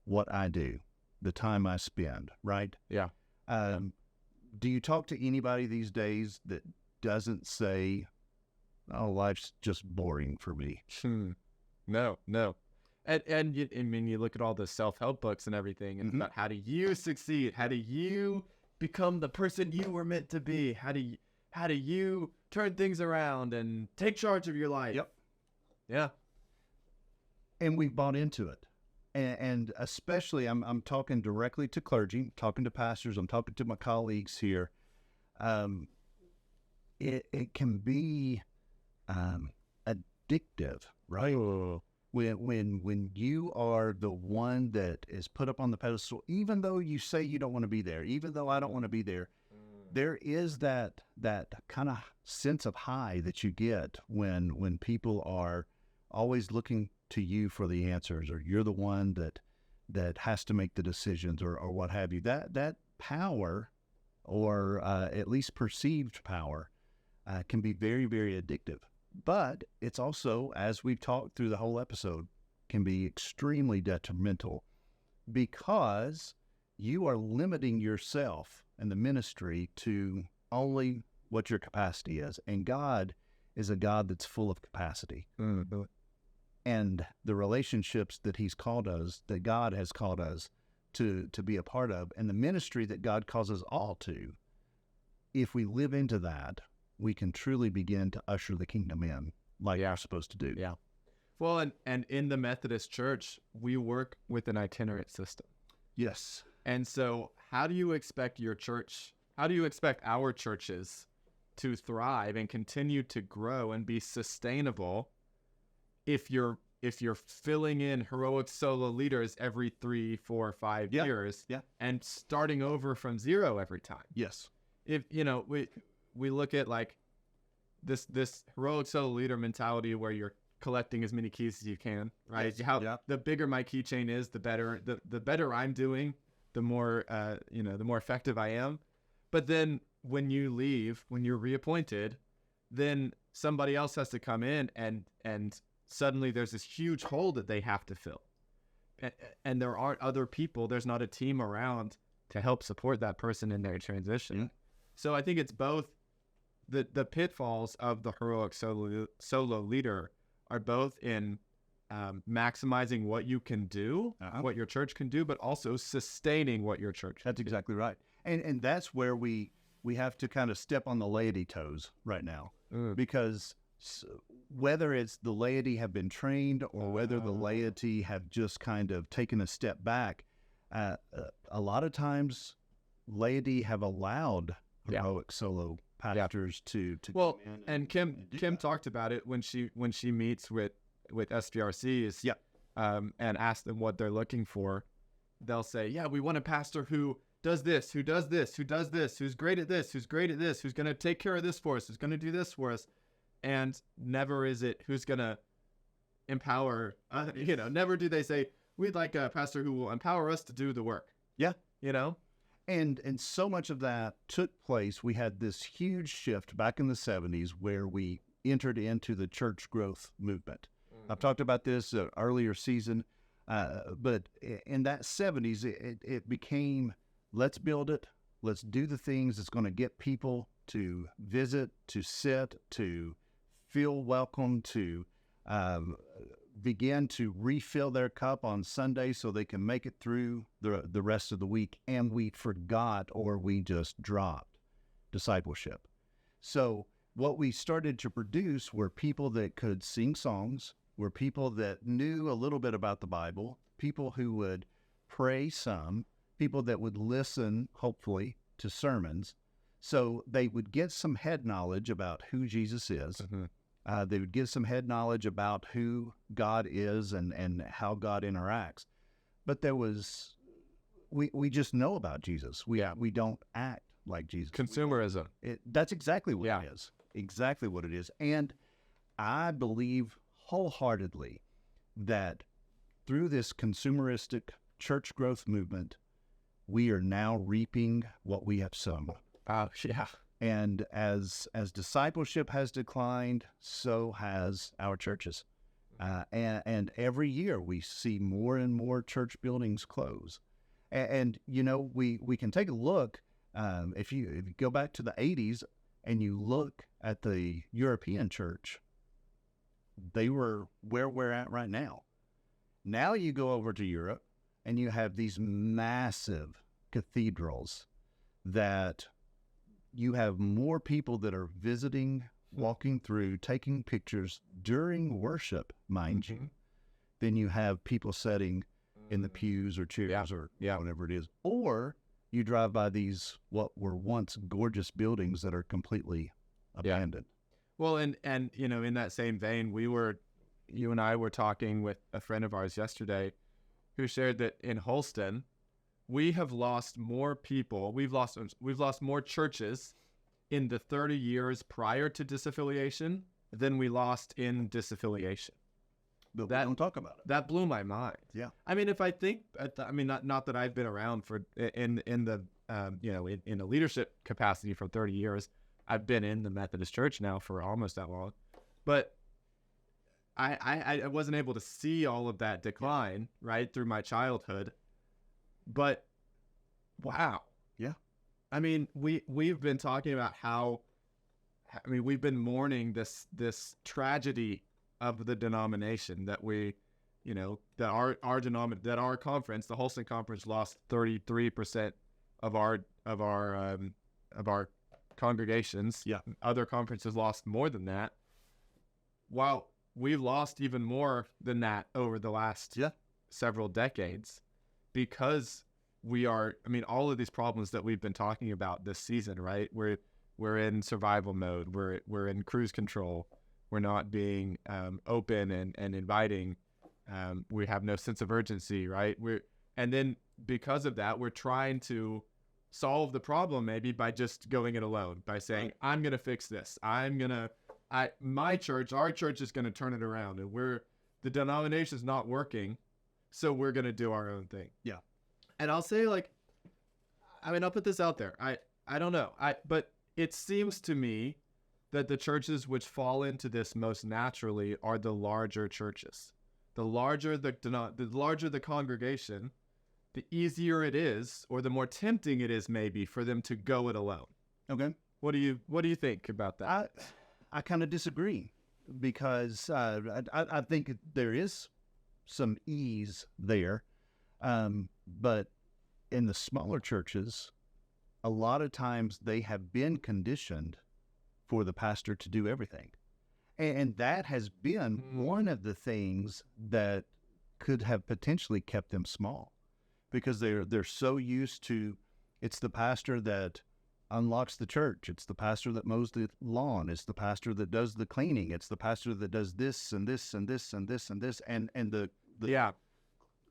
what I do, the time I spend, right? Yeah. Do you talk to anybody these days that doesn't say, "Oh, life's just boring for me"? No. And you look at all the self-help books and everything, and it's about how do you succeed? How do you become the person you were meant to be? How do you turn things around and take charge of your life? Yep. Yeah. And we've bought into it. And especially, I'm talking directly to clergy, I'm talking to pastors, I'm talking to my colleagues here. It can be addictive, right? When you are the one that is put up on the pedestal, even though you say you don't want to be there, even though I don't want to be there, there is that kind of sense of high that you get when people are always looking to you for the answers, or you're the one that has to make the decisions, or what have you. That power, or at least perceived power, can be very, very addictive. But it's also, as we've talked through the whole episode, can be extremely detrimental, because you are limiting yourself and the ministry to only what your capacity is. And God is a God that's full of capacity. Mm-hmm. And the relationships that He's called us, that God has called us to be a part of, and the ministry that God calls us all to, if we live into that, we can truly begin to usher the kingdom in like we're supposed to do. Yeah. Well, and in the Methodist Church, we work with an itinerant system. Yes. And so how do you expect our churches to thrive and continue to grow and be sustainable if you're filling in heroic solo leaders every 3, 4, 5 years and starting over from zero every time? Yes. If we look at like this heroic solo leader mentality where you're collecting as many keys as you can, right? Yes. The bigger my keychain is, the better I'm doing, the more the more effective I am. But then when you leave, when you're reappointed, then somebody else has to come in and suddenly there's this huge hole that they have to fill. And there aren't other people, there's not a team around to help support that person in their transition. Mm-hmm. So I think it's both the pitfalls of the heroic solo leader are both in maximizing what you can do, what your church can do, but also sustaining what your church can That's exactly right. And that's where we have to kind of step on the laity toes right now. Because whether it's the laity have been trained or whether the laity have just kind of taken a step back, a lot of times laity have allowed heroic solo pastors to well, come in and Kim talked about it when she meets with SBRCs and asks them what they're looking for. They'll say, we want a pastor who does this, who does this, who does this, who's great at this, who's great at this, who's going to take care of this for us, who's going to do this for us. And never is it who's going to empower, never do they say, we'd like a pastor who will empower us to do the work. Yeah. And so much of that took place. We had this huge shift back in the 70s where we entered into the church growth movement. I've talked about this earlier season, but in that 70s, it became, let's build it. Let's do the things that's going to get people to visit, to sit, to feel welcome, to begin to refill their cup on Sunday so they can make it through the rest of the week. And we forgot or we just dropped discipleship. So what we started to produce were people that could sing songs, were people that knew a little bit about the Bible, people who would pray some, people that would listen, hopefully, to sermons. So they would get some head knowledge about who Jesus is. They would get some head knowledge about who God is and how God interacts. But there was, we just know about Jesus. We don't act like Jesus. consumerism. That's exactly what it is. Exactly what it is. And I believe wholeheartedly that through this consumeristic church growth movement, we are now reaping what we have sown. And as discipleship has declined, so has our churches. And every year we see more and more church buildings close. And we can take a look, if you go back to the 80s and you look at the European church, they were where we're at right now. Now you go over to Europe and you have these massive cathedrals that you have more people that are visiting, walking through, taking pictures during worship, mind you, than you have people sitting in the pews or chairs or whatever it is. Or you drive by these, what were once gorgeous buildings that are completely abandoned. Well, and in that same vein, you and I were talking with a friend of ours yesterday who shared that in Holston, we have lost more people. We've lost more churches in the 30 years prior to disaffiliation than we lost in disaffiliation. But we don't talk about it. That blew my mind. Yeah. I mean, if I think, not that I've been around for in a leadership capacity for 30 years. I've been in the Methodist Church now for almost that long, but I wasn't able to see all of that decline right through my childhood. But wow. Yeah. I mean, we've been talking about we've been mourning this tragedy of the denomination that that our conference, the Holston Conference, lost 33% of our congregations. Yeah. Other conferences lost more than that. While we've lost even more than that over the last several decades because we are, I mean, all of these problems that we've been talking about this season, right? We're in survival mode. We're in cruise control. We're not being open and inviting. We have no sense of urgency, right? And then because of that, we're trying to solve the problem maybe by just going it alone, by saying, I'm going to fix this. Our church is going to turn it around, and the denomination's not working, so we're going to do our own thing. Yeah. And I'll say, like, I mean, I'll put this out there. I don't know. But it seems to me that the churches which fall into this most naturally are the larger churches. The larger the congregation, the easier it is, or the more tempting it is maybe for them to go it alone. Okay. What do you think about that? I kind of disagree because I think there is some ease there. But in the smaller churches, a lot of times they have been conditioned for the pastor to do everything. And that has been one of the things that could have potentially kept them small, because they're so used to, it's the pastor that unlocks the church, it's the pastor that mows the lawn, it's the pastor that does the cleaning, it's the pastor that does this and this and this and this and this, and the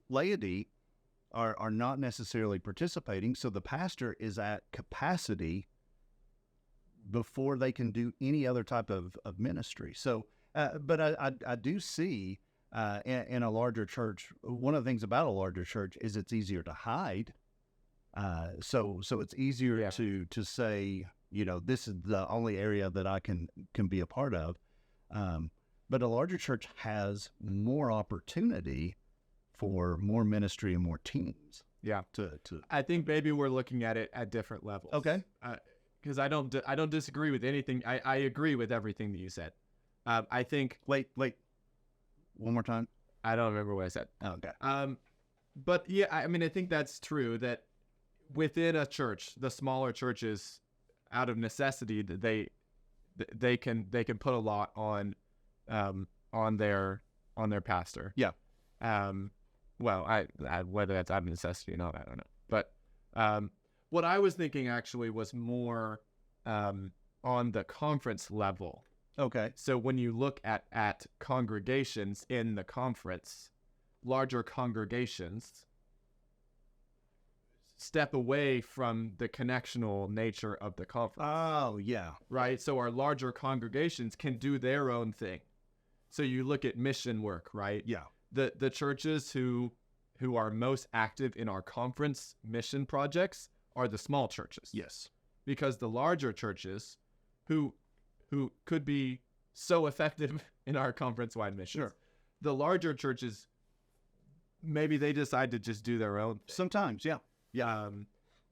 laity are not necessarily participating, so the pastor is at capacity before they can do any other type of ministry. So, but I do see in a larger church, one of the things about a larger church is it's easier to hide. So it's easier to say, this is the only area that I can be a part of. But a larger church has more opportunity for more ministry and more teams. Yeah. I think maybe we're looking at it at different levels. Okay. Because I don't disagree with anything. I agree with everything that you said. I think. Wait. One more time. I don't remember what I said. Oh, okay. But yeah, I mean, I think that's true that within a church, the smaller churches, out of necessity, they can put a lot on their pastor. Yeah. Well, whether that's out of necessity or not, I don't know. But what I was thinking actually was more on the conference level. Okay. So when you look at congregations in the conference, larger congregations step away from the connectional nature of the conference. Oh, yeah. Right? So our larger congregations can do their own thing. So you look at mission work, right? Yeah. The churches who are most active in our conference mission projects are the small churches. Yes. Because the larger churches who could be so effective in our conference-wide missions. Sure. The larger churches, maybe they decide to just do their own thing. Sometimes, yeah. Yeah.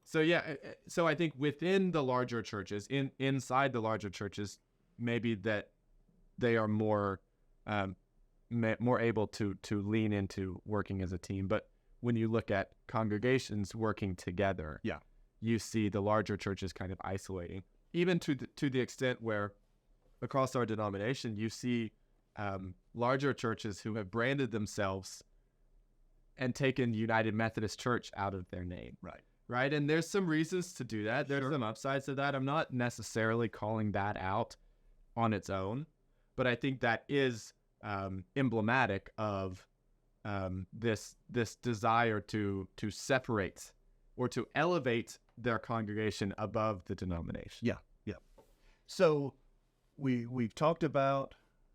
So I think within the larger churches, inside the larger churches, maybe that they are more able to lean into working as a team. But when you look at congregations working together, you see the larger churches kind of isolating, even to the extent where across our denomination, you see larger churches who have branded themselves and taken United Methodist Church out of their name. Right. And there's some reasons to do that. There's some upsides to that. I'm not necessarily calling that out on its own, but I think that is emblematic of this desire to separate or to elevate their congregation above the denomination. Yeah. So we've talked about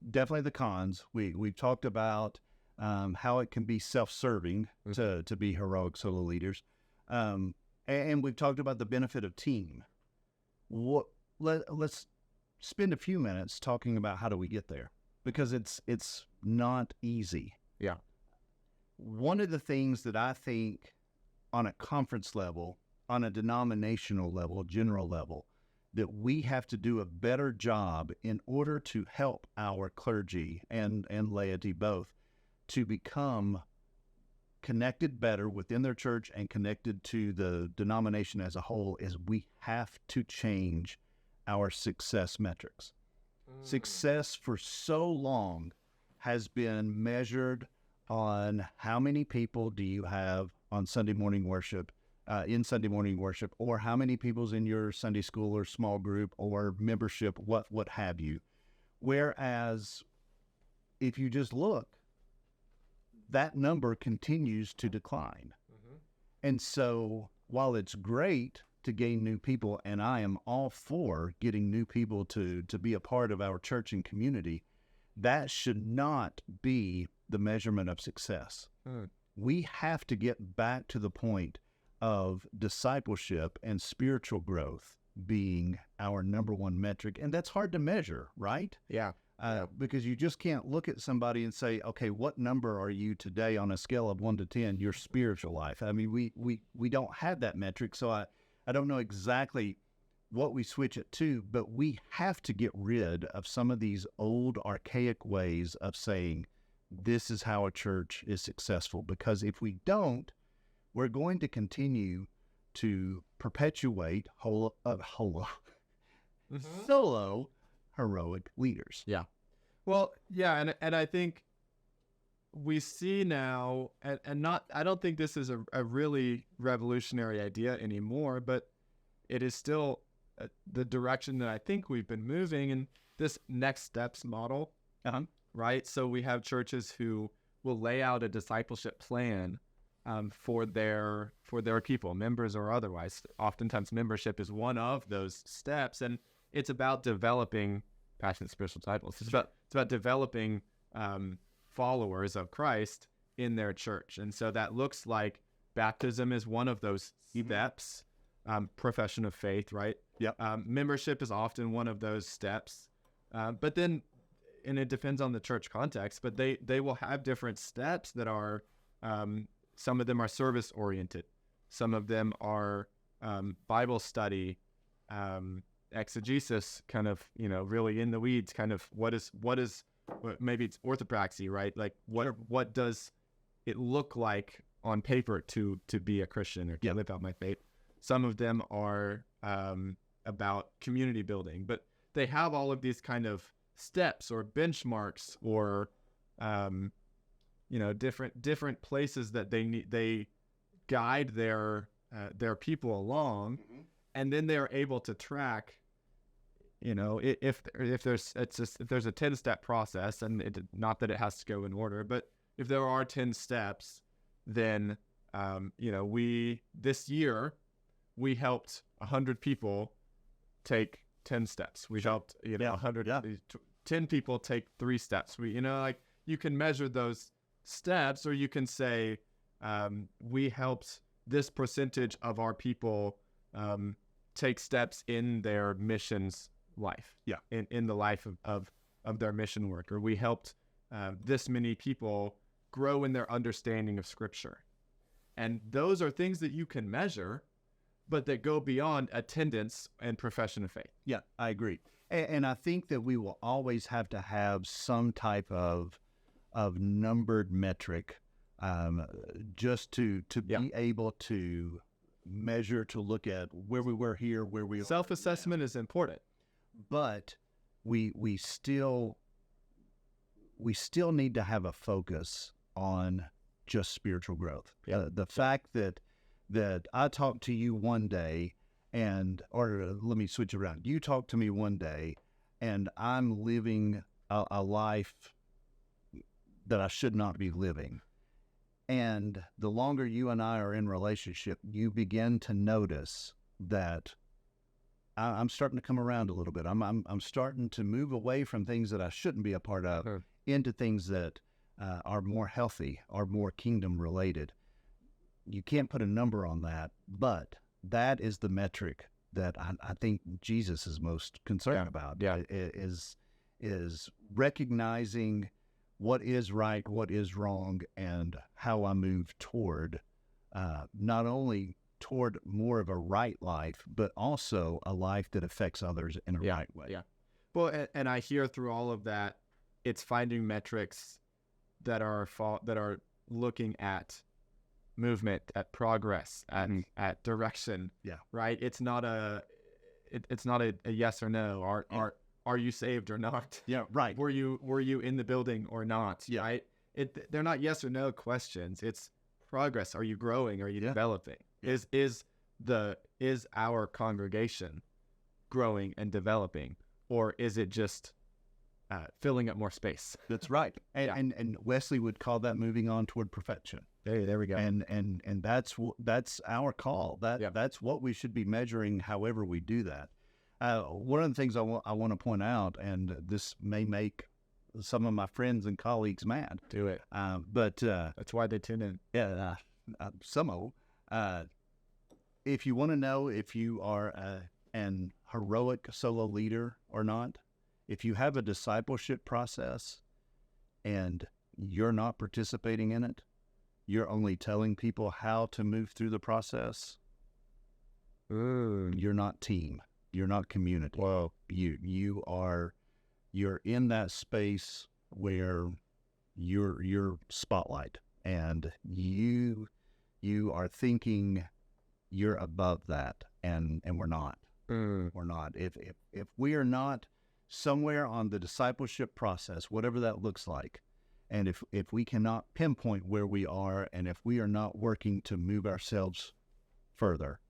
definitely the cons. We've talked about how it can be self-serving to be heroic solo leaders, and we've talked about the benefit of team. Let's spend a few minutes talking about how do we get there, because it's not easy. Yeah. One of the things that I think on a conference level, on a denominational level, general level, that we have to do a better job in order to help our clergy and laity both to become connected better within their church and connected to the denomination as a whole, is we have to change our success metrics. Success for so long has been measured on how many people do you have on Sunday morning worship, in Sunday morning worship, or how many people's in your Sunday school or small group or membership, what have you. Whereas if you just look, that number continues to decline. Mm-hmm. And so while it's great to gain new people, and I am all for getting new people to be a part of our church and community, that should not be the measurement of success. We have to get back to the point of discipleship and spiritual growth being our number one metric. And that's hard to measure, right? Yeah. Because you just can't look at somebody and say, okay, what number are you today on a scale of 1 to 10, your spiritual life? I mean, we don't have that metric, so I don't know exactly what we switch it to, but we have to get rid of some of these old archaic ways of saying this is how a church is successful, because if we don't, we're going to continue to perpetuate solo heroic leaders. Yeah. Well, yeah, and I think we see now, and not, I don't think this is a really revolutionary idea anymore, but it is still the direction that I think we've been moving in, this next steps model, right? So we have churches who will lay out a discipleship plan for their people, members or otherwise. Oftentimes membership is one of those steps, and it's about developing passionate spiritual disciples. It's about developing followers of Christ in their church. And so that looks like baptism is one of those steps, profession of faith, right? Yep. Membership is often one of those steps. But then, and it depends on the church context, but they will have different steps that are, some of them are service oriented. Some of them are Bible study, exegesis, kind of, really in the weeds, kind of what is maybe it's orthopraxy, right? Like what does it look like on paper to be a Christian or to live out my faith? Some of them are about community building, but they have all of these kind of steps or benchmarks or different places that they guide their people along, and then they're able to track. If there's a 10-step process, and not that it has to go in order, but if there are 10 steps, then this year we helped 100 people take 10 steps. We helped 10 people take 3 steps. You can measure those steps, or you can say we helped this percentage of our people take steps in their missions life, in the life of their mission work, or we helped this many people grow in their understanding of Scripture. And those are things that you can measure, but that go beyond attendance and profession of faith. Yeah, I agree. And I think that we will always have to have some type of numbered metric just to be able to measure, to look at where we were here, where we are. Self-assessment is important. But we still need to have a focus on just spiritual growth. The fact that I talk to you one day, or let me switch around. You talk to me one day, and I'm living a life that I should not be living. And the longer you and I are in relationship, you begin to notice that I'm starting to come around a little bit. I'm starting to move away from things that I shouldn't be a part of into things that are more healthy, are more kingdom related. You can't put a number on that, but that is the metric that I think Jesus is most concerned about. Is recognizing what is right, what is wrong, and how I move toward not only toward more of a right life, but also a life that affects others in a right way. Yeah. Well, and I hear through all of that, it's finding metrics that are looking at movement, at progress, at direction. Yeah. Right. It's not a yes or no. are you saved or not? Yeah, right. Were you in the building or not? Yeah. Right? They're not yes or no questions. It's progress. Are you growing? Are you developing? Is our congregation growing and developing, or is it just filling up more space? That's right. And Wesley would call that moving on toward perfection. Hey, there we go. And that's our call. That's what we should be measuring. However we do that. One of the things I want to point out, and this may make some of my friends and colleagues mad. Do it. But that's why they tune in. Yeah, some of them. If you want to know if you are an heroic solo leader or not, if you have a discipleship process and you're not participating in it, you're only telling people how to move through the process. You're not team. You're not community. Whoa. You're in that space where you're spotlight, and you are thinking you're above that, and we're not. We're not. If we are not somewhere on the discipleship process, whatever that looks like, and if we cannot pinpoint where we are, and if we are not working to move ourselves further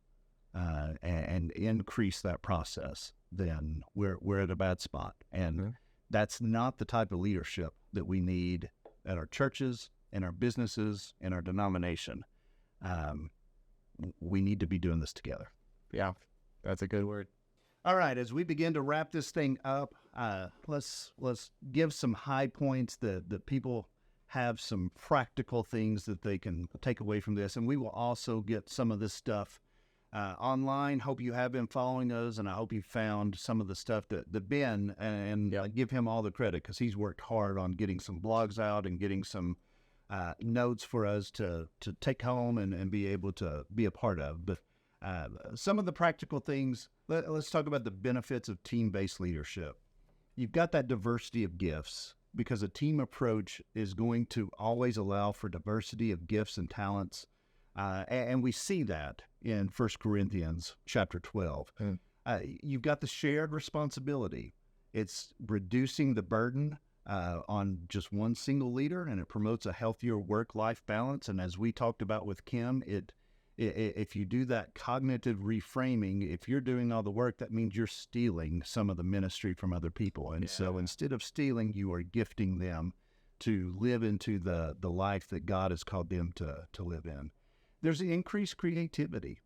and increase that process, then we're at a bad spot. And that's not the type of leadership that we need at our churches, in our businesses, in our denomination. We need to be doing this together. Yeah, that's a good word. All right, as we begin to wrap this thing up, let's give some high points that people have some practical things that they can take away from this, and we will also get some of this stuff online. Hope you have been following us, and I hope you found some of the stuff that Ben, and give him all the credit, because he's worked hard on getting some blogs out and getting some notes for us to take home and be able to be a part of. But some of the practical things, let's talk about the benefits of team-based leadership. You've got that diversity of gifts, because a team approach is going to always allow for diversity of gifts and talents. And we see that in 1 Corinthians chapter 12. You've got the shared responsibility. It's reducing the burden on just one single leader, and it promotes a healthier work-life balance. And as we talked about with Kim, if you do that cognitive reframing, if you're doing all the work, that means you're stealing some of the ministry from other people. And so instead of stealing, you are gifting them to live into the life that God has called them to live in. There's increased creativity.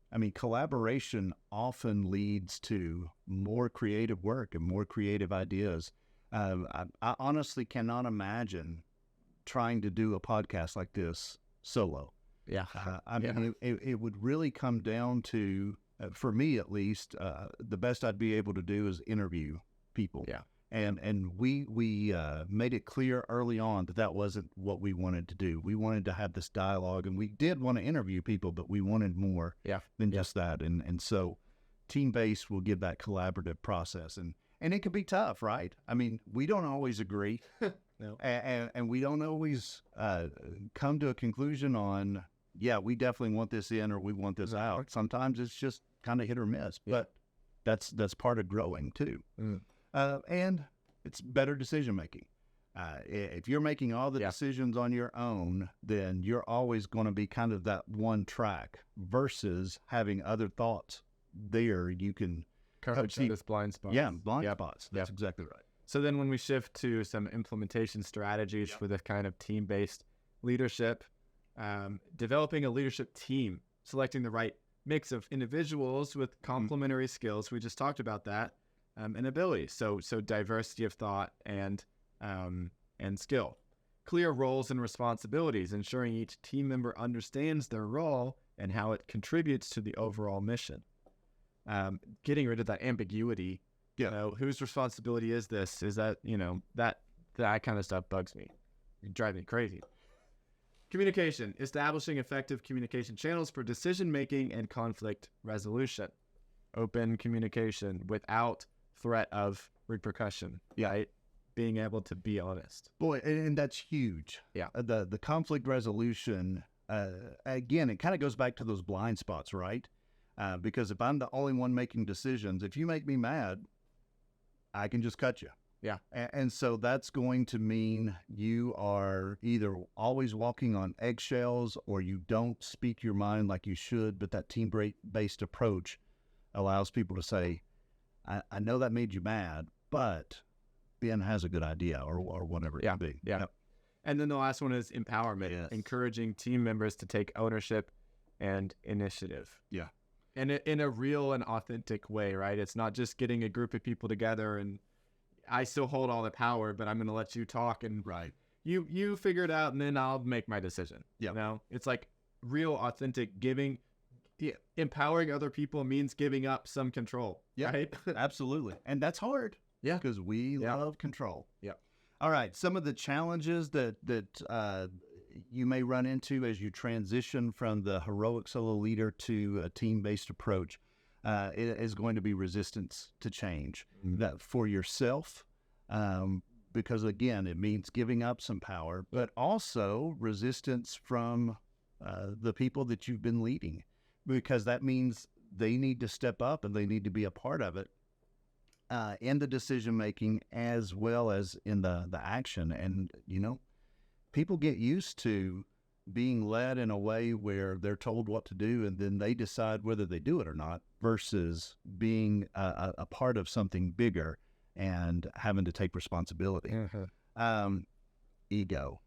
I mean, collaboration often leads to more creative work and more creative ideas. I honestly cannot imagine trying to do a podcast like this solo. Yeah. I mean, it would really come down to, for me at least, the best I'd be able to do is interview people. Yeah. And we made it clear early on that wasn't what we wanted to do. We wanted to have this dialogue, and we did want to interview people, but we wanted more than just that. And so team-based will give that collaborative process. And it can be tough, right? I mean, we don't always agree. No. And we don't always come to a conclusion on, we definitely want this in or we want this out. Sometimes it's just kind of hit or miss, but that's part of growing too. And it's better decision making. If you're making all the decisions on your own, then you're always going to be kind of that one track versus having other thoughts there. You can cover this blind spots. Yeah, blind spots. That's exactly right. So then when we shift to some implementation strategies for this kind of team-based leadership, developing a leadership team, selecting the right mix of individuals with complementary skills. We just talked about that, and abilities. So diversity of thought and skill. Clear roles and responsibilities, ensuring each team member understands their role and how it contributes to the overall mission. Getting rid of that ambiguity. Whose responsibility is this? Is that, that kind of stuff bugs me. It drives me crazy. Communication, establishing effective communication channels for decision-making and conflict resolution. Open communication without threat of repercussion, right? Being able to be honest. Boy, and that's huge. Yeah. The conflict resolution, again, it kind of goes back to those blind spots, right? Because if I'm the only one making decisions, if you make me mad, I can just cut you. Yeah. And so that's going to mean you are either always walking on eggshells or you don't speak your mind like you should. But that team-based approach allows people to say, I know that made you mad, but Ben has a good idea or whatever it can be. Yeah. Yep. And then the last one is empowerment, Yes. encouraging team members to take ownership and initiative. Yeah. And in a real and authentic way, right? It's not just getting a group of people together and I still hold all the power, but I'm going to let you talk and Right. you figure it out and then I'll make my decision. Yep. You know, it's like real authentic giving. Yeah, empowering other people means giving up some control. Yeah, right? absolutely. And that's hard. Yeah. Because we love control. Yeah. All right. Some of the challenges that you may run into as you transition from the heroic solo leader to a team-based approach is going to be resistance to change. That for yourself, because again, it means giving up some power, but also resistance from the people that you've been leading, because that means they need to step up and they need to be a part of it in the decision making as well as in the action. And people get used to being led in a way where they're told what to do and then they decide whether they do it or not, versus being a part of something bigger and having to take responsibility. Ego.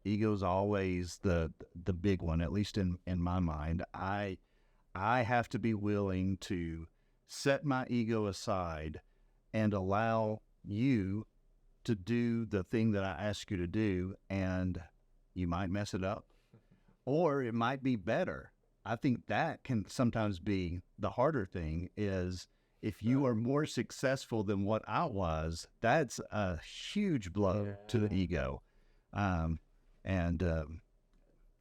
Ego is always the big one, at least in my mind. I have to be willing to set my ego aside and allow you to do the thing that I ask you to do, and you might mess it up, or it might be better. I think that can sometimes be the harder thing, is if you are more successful than what I was, that's a huge blow to the ego. And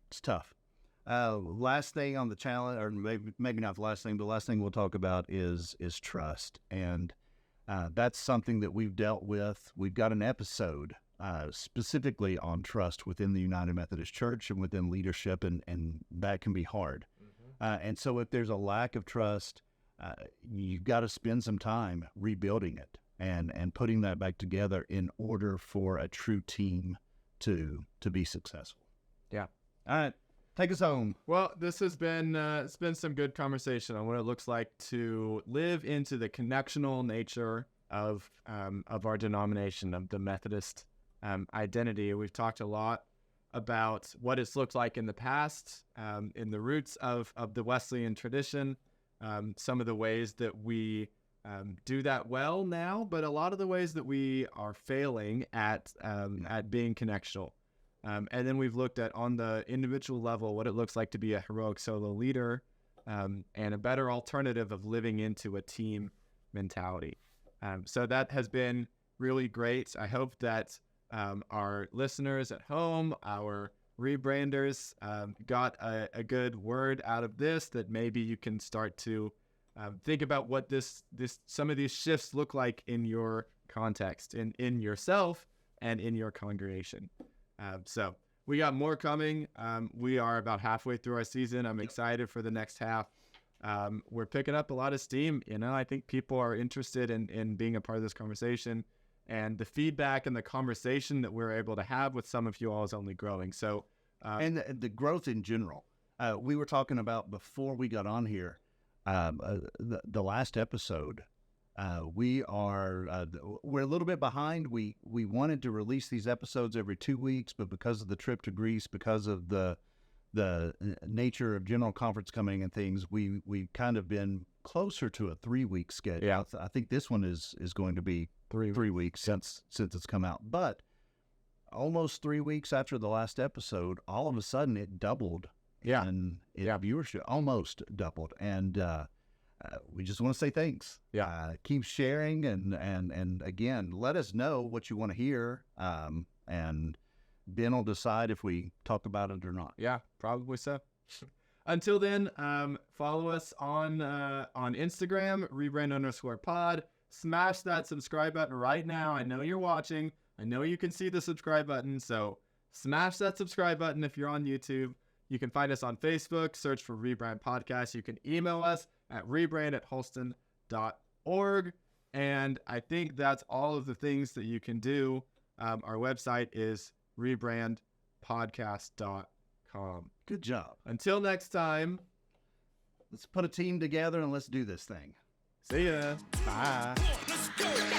it's tough. Last thing on the challenge, or maybe not the last thing, but the last thing we'll talk about is trust. And that's something that we've dealt with. We've got an episode specifically on trust within the United Methodist Church and within leadership, and that can be hard. And so if there's a lack of trust, you've got to spend some time rebuilding it and putting that back together in order for a true team to be successful. Yeah. All right. Take us home. Well, this has been it's been some good conversation on what it looks like to live into the connectional nature of our denomination, of the Methodist identity. We've talked a lot about what it's looked like in the past, in the roots of the Wesleyan tradition, some of the ways that we do that well now, but a lot of the ways that we are failing at being connectional. And then we've looked at, on the individual level, what it looks like to be a heroic solo leader, and a better alternative of living into a team mentality. So that has been really great. I hope that our listeners at home, our rebranders, got a good word out of this, that maybe you can start to think about what some of these shifts look like in your context, in yourself and in your congregation. So we got more coming. We are about halfway through our season. I'm excited for the next half. We're picking up a lot of steam. I think people are interested in being a part of this conversation, and the feedback and the conversation that we're able to have with some of you all is only growing. So, and the growth in general. We were talking about before we got on here, the last episode. We're a little bit behind. We wanted to release these episodes every 2 weeks, but because of the trip to Greece, because of the nature of General Conference coming and things, we've kind of been closer to a 3-week schedule. Yeah. I think this one is going to be 3 weeks since it's come out. But almost 3 weeks after the last episode, all of a sudden it doubled. Yeah. And viewership almost doubled. And we just want to say thanks. Yeah. Keep sharing and again, let us know what you want to hear. And Ben will decide if we talk about it or not. Yeah, probably so. Until then, follow us on Instagram, rebrand_pod. Smash that subscribe button right now. I know you're watching. I know you can see the subscribe button. So smash that subscribe button if you're on YouTube. You can find us on Facebook. Search for Rebrand Podcast. You can email us at rebrand@holston.org. And I think that's all of the things that you can do. Our website is rebrandpodcast.com. Good job. Until next time, Let's put a team together and let's do this thing. see ya. Bye. Let's go.